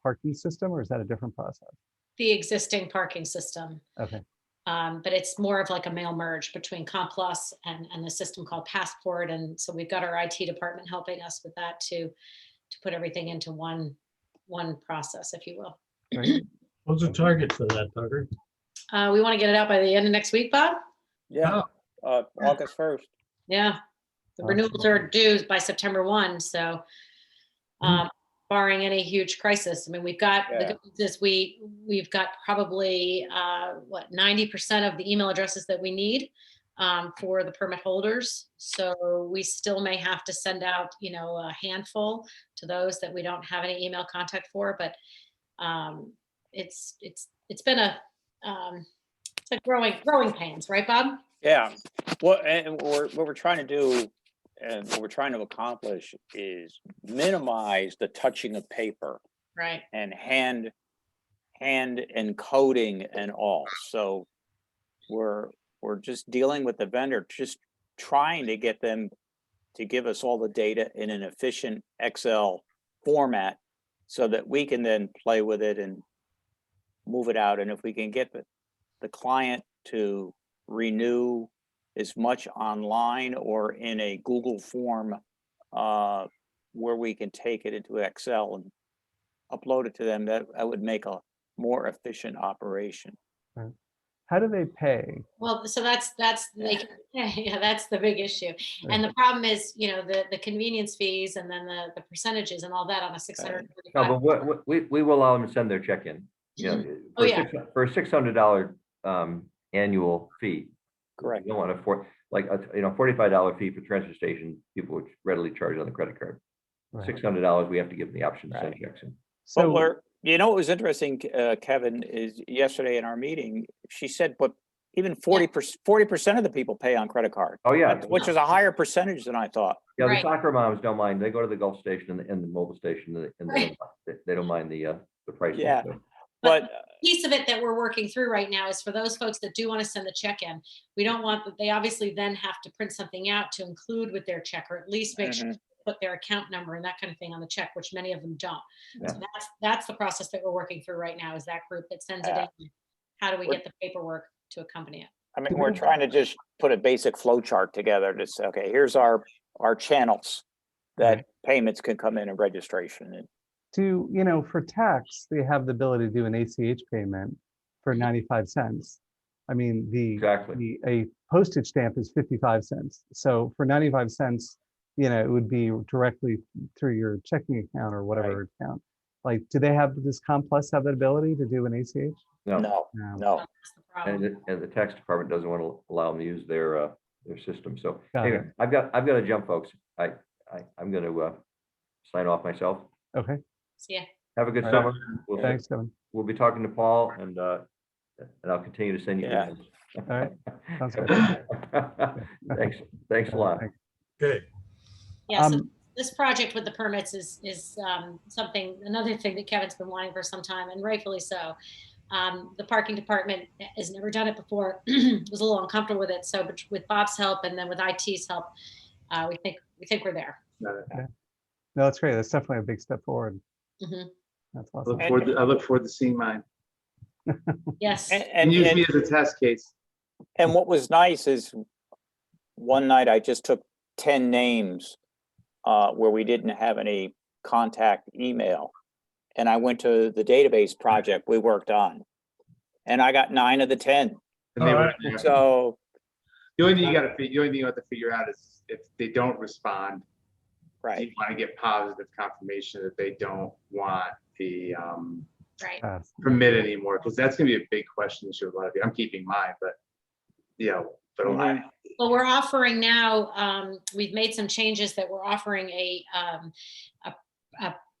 parking system, or is that a different process? The existing parking system. Okay. But it's more of like a mail merge between ComPlus and the system called Passport. And so we've got our IT department helping us with that to put everything into one process, if you will. Great. What's the target for that, Tucker? We want to get it out by the end of next week, Bob? Yeah, August 1st. Yeah. The Awesome. renewals are due by September 1. So barring any huge crisis, I mean, we've got, the good news is we've got probably 90% of the email addresses that we need for the permit holders. So we still may have to send out, a handful to those that we don't have any email contact for, but it's been it's like growing pains, right, Bob? Yeah, what we're trying to do and what we're trying to accomplish is minimize the touching of paper Right. and hand encoding and all. So we're just dealing with the vendor, just trying to get them to give us all the data in an efficient Excel format so that we can then play with it and move it out. And if we can get the client to renew as much online or in a Google form where we can take it into Excel and upload it to them, that would make a more efficient operation. How do they pay? Well, so that's that's the big issue. And the problem is, the convenience fees and then the percentages and all that on a 635. No, but we will allow them to send their check in. Oh, yeah. For a $600 annual fee. Correct. You don't want to $45 fee for transfer station, people would readily charge on the credit card. Right. $600, we have to give them the option to send checks in. But what was interesting, Kevin, is yesterday in our meeting, she said, but even 40% of the people pay on credit card. Oh, yeah. Which is a higher percentage than I thought. Yeah, the Right. soccer moms don't mind. They go to the Gulf Station and the mobile station, and they don't mind the price. Yeah. So, But Piece of it that we're working through right now is for those folks that do want to send the check in. We don't want that. They obviously then have to print something out to include with their check, or at least make sure to put their account number and that kind of thing on the check, which many of them don't. Yeah. So that's the process that we're working through right now, is that group that sends it in. How do we get the paperwork to accompany it? I mean, we're trying to just put a basic flow chart together to say, okay, here's our channels that payments can come in and registration. And for tax, they have the ability to do an ACH payment for 95 cents. I mean, Exactly. a postage stamp is 55 cents. So for 95 cents, it would be directly through your checking account or whatever account. Like, does ComPlus have that ability to do an ACH? no. That's the problem. And the tax department doesn't want to allow them to use their system. So Got anyway, I've got to jump, folks. I'm going to sign off myself. Okay, Yeah. Have a good All summer. thanks, Kevin. We'll be talking to Paul, and I'll continue to send you Yeah. emails. All right, sounds good. Thanks a lot. Thanks. Okay, Yeah. So Um, this project with the permits is another thing that Kevin's been wanting for some time, and rightfully so. The parking department has never done it before, was a little uncomfortable with it. So with Bob's help and then with IT's help, we think we're there. No, No, that's great. That's definitely a big step forward. Mhm. That's I awesome. look forward to seeing mine. Yes. And use me as a test case. And what was nice is one night I just took 10 names where we didn't have any contact email. And I went to the database project we worked on. And I got 9 of the 10. And they All were right. there. So The only thing you have to figure out is if they don't respond, right. you want to get positive confirmation that they don't want the Right. permit anymore, because that's gonna be a big question issue with a lot of you. I'm keeping mine, but but Well, we're offering now, we've made some changes that we're offering a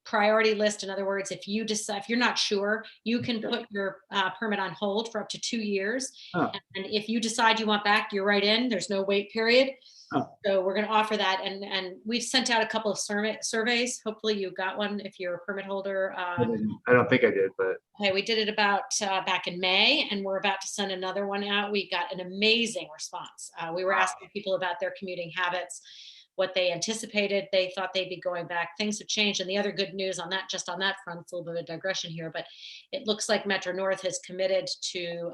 priority list. In other words, if you decide, if you're not sure, you can put your permit on hold for up to 2 years. Oh. And if you decide you want back, you're right in, there's no wait period. Oh. So we're going to offer that. And we've sent out a couple of surveys. Hopefully you got one if you're a permit holder. I don't think I did, but Okay, we did it about back in May, and we're about to send another one out. We got an amazing response. We were Wow. asking people about their commuting habits, what they anticipated. They thought they'd be going back. Things have changed. And the other good news on that, just on that front, it's a little bit of a digression here, but it looks like Metro North has committed to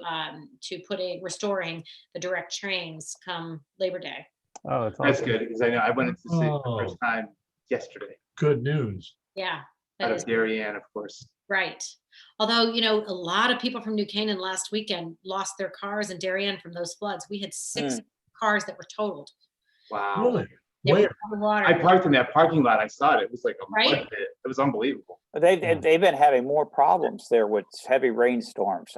restoring the direct trains come Labor Day. Oh, that's that's awesome. good, because I know I went into the city for the Oh. first time yesterday, Good news. Yeah, out that of is Darien, of course. right. Although, a lot of people from New Canaan last weekend lost their cars in Darien from those floods. We had 6 cars that were totaled. Wow. Really? They were Where? underwater. I parked in that parking lot. I saw it. It was like a Right? mud pit. It was unbelievable. They've been having more problems there with heavy rainstorms.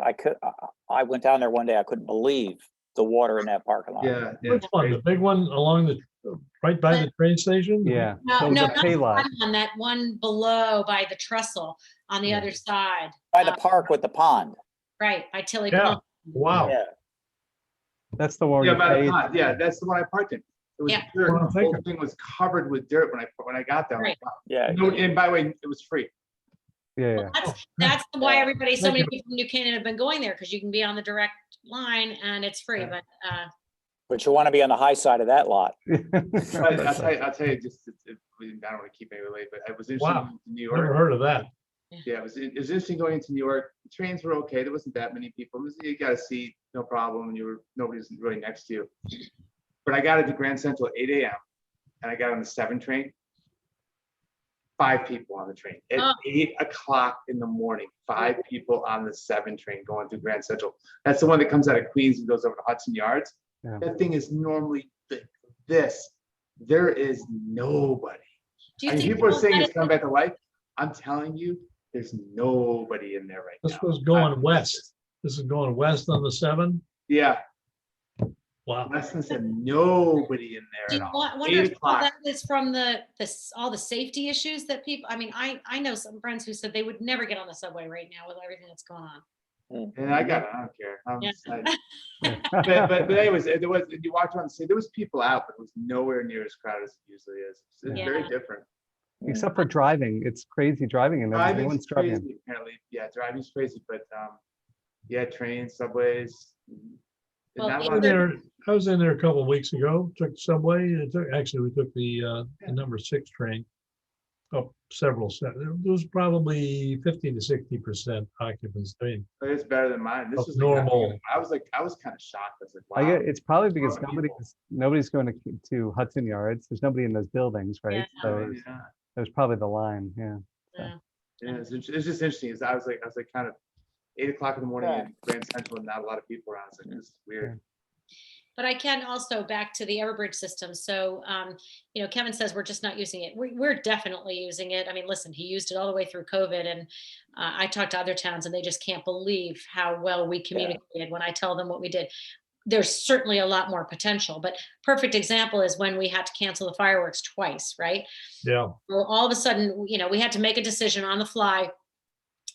I went down there one day. I couldn't believe the water in that parking lot. Yeah. Which one? The big one along right by the train station? Yeah. No, There was no, a not pay the lot. one, that one below by the trestle on the Yeah. other side. By the park with the pond. Right, by Tilly Yeah. Pond. Wow. Yeah. That's the one. Yeah, you by the paid. pond. Yeah, that's the one I parked in. It was Yeah. dirt. What I'm The whole thinking. thing was covered with dirt when I got there. I'm like, wow. Yeah. No, and by the way, it was free. Yeah, yeah. That's why Yeah. everybody, so Thank many you. people from New Canaan have been going there, because you can be on the direct line and it's free, Yeah. but But you want to be on the high side of that lot. I'll tell you, just I don't want to keep anybody late, but I was interested Wow. in New Never York. heard of that. Yeah, it was interesting going into New York. The trains were okay. There wasn't that many people. You got a seat, no problem. Nobody's really next to you. But I got into Grand Central at 8 a.m. and I got on the 7 train. 5 people on the train at Oh. 8 o'clock in the morning. 5 people on the 7 train going through Grand Central. That's the one that comes out of Queens and goes over to Hudson Yards. Yeah. That thing is normally this. There is nobody. do you And think? people are people saying let it's it- coming back to life. I'm telling you, there's nobody in there right now. This was going west. This is going west on the 7. Yeah, Wow. Weston said nobody in Do there you at all. wonder 8 if all o'clock. that is from all the safety issues that people, I know some friends who said they would never get on the subway right now with everything that's going on. And I got it. I don't care. I'm Yeah. excited. But anyways, there was, you walked around the city, there was people out, but it was nowhere near as crowded as it usually is. It's very Yeah. different. Except for driving, it's crazy driving in there. No Driving's one's driving. crazy, apparently. Yeah, driving's crazy, but yeah, trains, subways. Well, not a in lot of- I was in there a couple of weeks ago, took the subway, actually, we took the number 6 train. Up several, there was probably 50 to 60% occupancy. But it's better than mine. This Of was normal. I was kind of shocked. I was like, I wow. get, it's probably because lot of people. nobody's going to Hudson Yards. There's nobody in those buildings, right? Yeah. So Maybe not. there's probably the line, yeah. Yeah. Yeah, it's just interesting. I was like kind of 8 o'clock in the morning Yeah. in Grand Central and not a lot of people around. It's like, this is weird. But I can also back to the Everbridge system. So, Kevin says we're just not using it. We're definitely using it. I mean, listen, he used it all the way through COVID, and I talked to other towns and they just can't believe how well we communicated when I tell them what we did. There's certainly a lot more potential, but perfect example is when we had to cancel the fireworks twice, right? Yeah. Well, all of a sudden, we had to make a decision on the fly.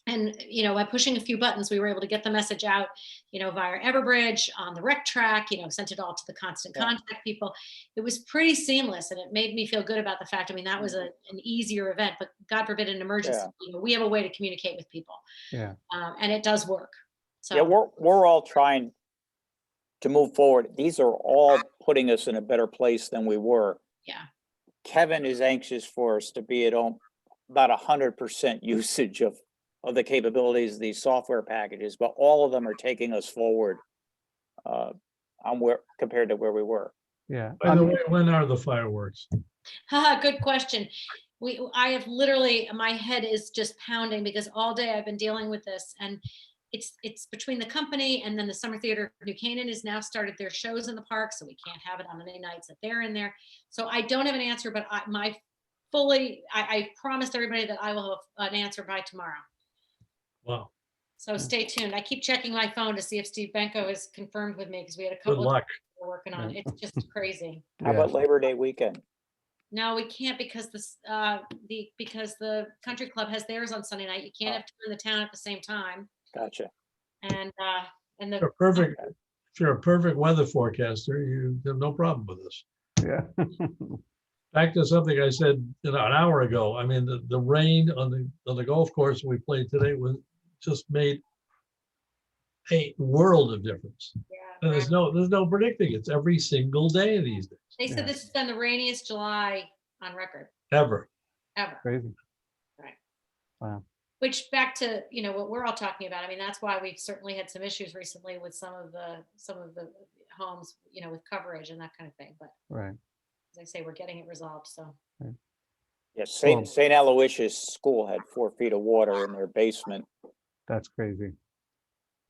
And, by pushing a few buttons, we were able to get the message out, via Everbridge, on the rec track, sent it all to the constant Yeah. contact people. It was pretty seamless, and it made me feel good about the fact, that was an easier event, but God forbid an emergency, we have a way to communicate with people. Yeah. And it does work. So. Yeah, we're all trying to move forward. These are all putting us in a better place than we were. Yeah. Kevin is anxious for us to be at about 100% usage of the capabilities of these software packages, but all of them are taking us forward compared to where we were. Yeah. By the way, when are the fireworks? Good question. I have literally, my head is just pounding because all day I've been dealing with this, and it's between the company and then the Summer Theater of New Canaan has now started their shows in the park, so we can't have it on any nights that they're in there. So I don't have an answer, but I promised everybody that I will have an answer by tomorrow. Wow, So stay tuned. I keep checking my phone to see if Steve Benko has confirmed with me, because we had a good couple of luck. things we're working on. It's just crazy. How about Labor Day weekend? No, we can't, because because the country club has theirs on Sunday night. You can't have two in the town at the same time. Gotcha. And the If you're a perfect weather forecaster, you have no problem with this. Yeah. Back to something I said, an hour ago. I mean, the rain on the golf course we played today just made a world of difference. yeah, And there's no predicting. It's every single day these days, they said Yeah. this has been the rainiest July on record ever. ever. Crazy. Right. Wow. Which, back to what we're all talking about. I mean, that's why we've certainly had some issues recently with some of the homes, with coverage and that kind of thing. But Right. as I say, we're getting it resolved. So Yes, Cool. St. Aloysius School had 4 feet of water in their basement. That's crazy.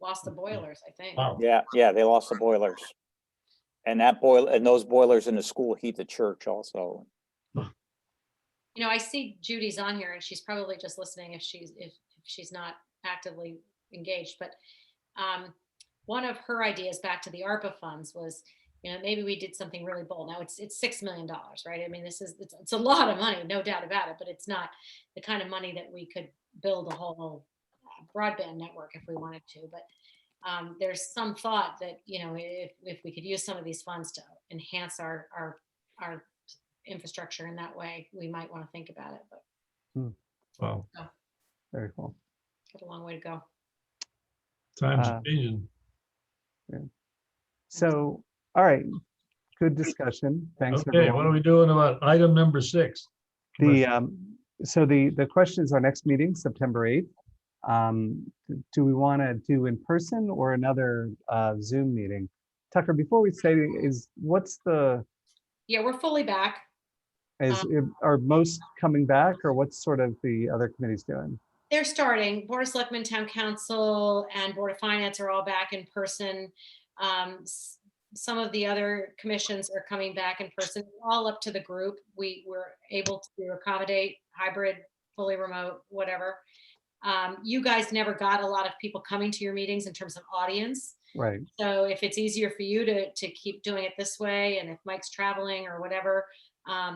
lost the boilers, I think. Wow. Yeah, they lost the boilers. And those boilers in the school heat the church also. I see Judy's on here, and she's probably just listening if she's not actively engaged. But one of her ideas back to the ARPA funds was, maybe we did something really bold. Now it's $6 million, right? I mean, it's a lot of money, no doubt about it. But it's not the kind of money that we could build a whole broadband network if we wanted to. But there's some thought that if we could use some of these funds to enhance our infrastructure in that way, we might want to think about it. But Wow. Very cool. got a long way to go. Times Uh, changing. So, all right. Good discussion. Thanks, Okay, what are everyone. we doing about item number 6? So the question is our next meeting, September 8th. Do we want to do in person or another Zoom meeting? Tucker, before we say, Yeah, we're fully back. are most coming back, or what's sort of the other committees doing? They're starting. Board of Selectmen, Town Council, and Board of Finance are all back in person. Some of the other commissions are coming back in person, all up to the group. We were able to accommodate hybrid, fully remote, whatever. You guys never got a lot of people coming to your meetings in terms of audience. Right. So if it's easier for you to keep doing it this way, and if Mike's traveling or whatever,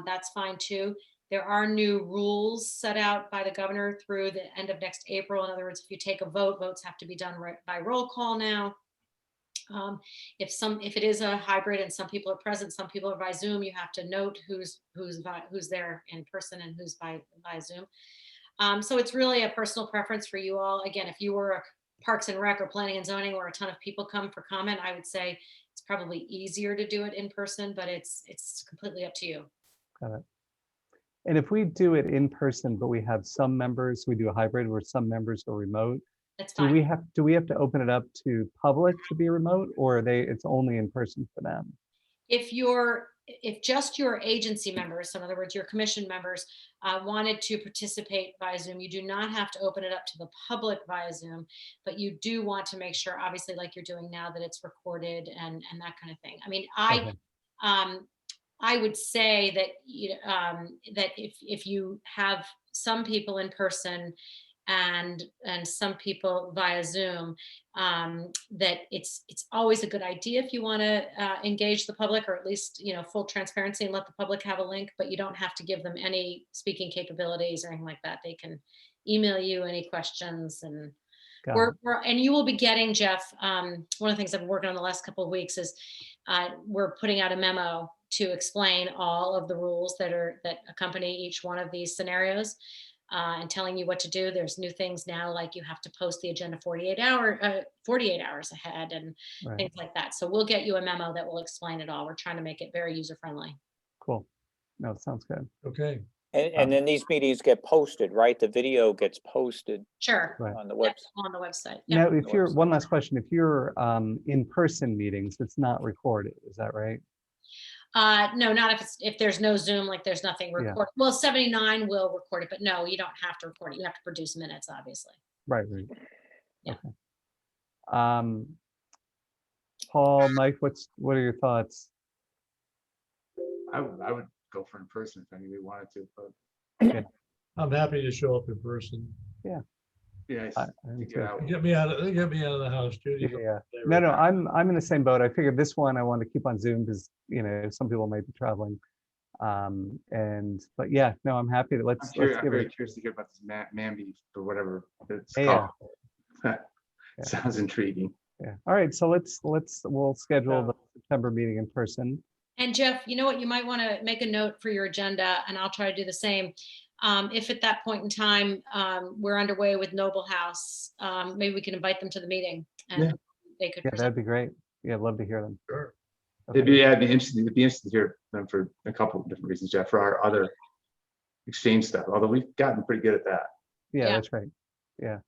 that's fine too. There are new rules set out by the governor through the end of next April. In other words, if you take a vote, votes have to be done by roll call now. If it is a hybrid and some people are present, some people are by Zoom, you have to note who's there in person and who's by Zoom. So it's really a personal preference for you all. Again, if you were a Parks and Rec or Planning and Zoning where a ton of people come for comment, I would say it's probably easier to do it in person, but it's completely up to you. Got it. And if we do it in person, but we have some members, we do a hybrid where some members are remote, That's do fine. we have to open it up to public to be remote, or it's only in person for them? If just your agency members, so in other words, your commission members, wanted to participate via Zoom, you do not have to open it up to the public via Zoom, but you do want to make sure, obviously, like you're doing now, that it's recorded and that kind of thing. I mean, Okay. I would say that that if you have some people in person and some people via Zoom, that it's always a good idea if you want to engage the public, or at least full transparency and let the public have a link, but you don't have to give them any speaking capabilities or anything like that. They can email you any questions and Got it. and you will be getting, Jeff, one of the things I've been working on the last couple of weeks is we're putting out a memo to explain all of the rules that accompany each one of these scenarios and telling you what to do. There's new things now, like you have to post the agenda 48 hours ahead and Right. things like that. So we'll get you a memo that will explain it all. We're trying to make it very user friendly. Cool. No, it sounds good. Okay, And then these meetings get posted, right? The video gets posted Sure. Right. on the Yep, website. on the website. Yep. Now, if you're, website. one last question, if you're in-person meetings, it's not recorded, is that right? No, not if there's no Zoom, like there's nothing Yeah. recorded. Well, 79 will record it, but no, you don't have to record it. You have to produce minutes, obviously. Right. Yeah. Okay. Paul, Mike, what are your thoughts? I would go for in person if anybody wanted to, but I'm happy to show up in person. yeah, I to do get too. out. Get me out of the house, Judy. Yeah. No, I'm in the same boat. I figured this one I want to keep on Zoom because, some people might be traveling. But yeah, no, I'm happy to I'm let's I'm give very it. curious to hear about this man beef or whatever it's Yeah. called. Sounds intriguing. Yeah. All right. So we'll schedule the September meeting in person. And Jeff, you know what, you might want to make a note for your agenda, and I'll try to do the same. If at that point in time, we're underway with Noble House, maybe we can invite them to the meeting Yeah. and they could Yeah, present. that'd be great. Yeah, I'd love to hear them. Sure. Okay. It'd be interesting to hear them for a couple of different reasons, Jeff, for our other exchange stuff, although we've gotten pretty good at that. Yeah, Yeah. that's right. Yeah.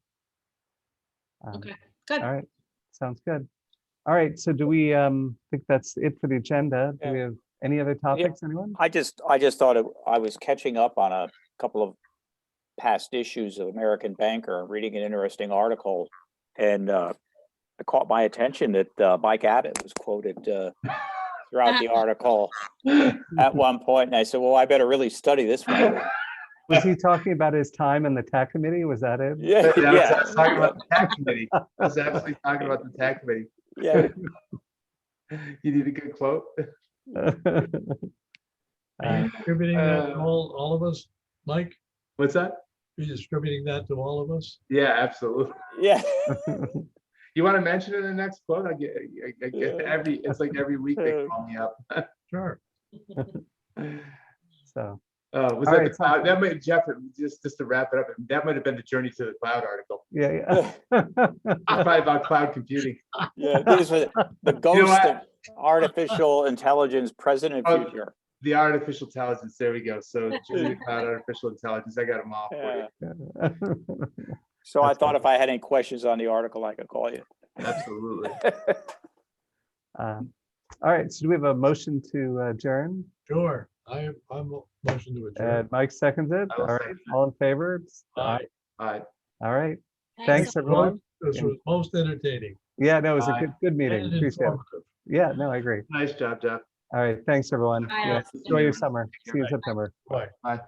Okay, good. All right. Sounds good. All right. So do we think that's it for the agenda? Do we have any other topics, anyone? I just thought I was catching up on a couple of past issues of American Banker, reading an interesting article, and it caught my attention that Mike Abbott was quoted throughout the article at one point, and I said, "Well, I better really study this one." Was he talking about his time in the TAC committee? Was that it? Yeah, I was talking about the TAC committee. I was absolutely talking about the TAC committee. yeah. You need a good quote? Are you distributing that to all of us, Mike? What's that? Are you distributing that to all of us? Yeah, absolutely. Yeah. You want to mention it in the next quote? I get it's like every week they call me up. Sure. So, Was All that right, the cloud? That might, Jeff, just to wrap it up, that might have been the Journey to the Cloud article. yeah. Probably about cloud computing. Yeah, these were the ghost what? of artificial intelligence, present and Oh, future. The artificial intelligence, there we go. So Journey to the Cloud, artificial intelligence, I got them all for Yeah. you. So I That's thought good. if I had any questions on the article, I could call you. Absolutely. All right. So do we have a motion to adjourn? Sure. I'm motion to adjourn. And Mike seconds it. I will All right. second All in favor? Aye. All right. All right. Thanks, a lot. everyone. This was most entertaining Yeah, no, it was a Aye. good meeting. and Appreciate it. informative. Yeah, no, I agree. Nice job, Jeff. All right. Thanks, everyone. Bye, Yeah, Allison. enjoy your summer. Take care, See you in bye. September. Bye. Bye.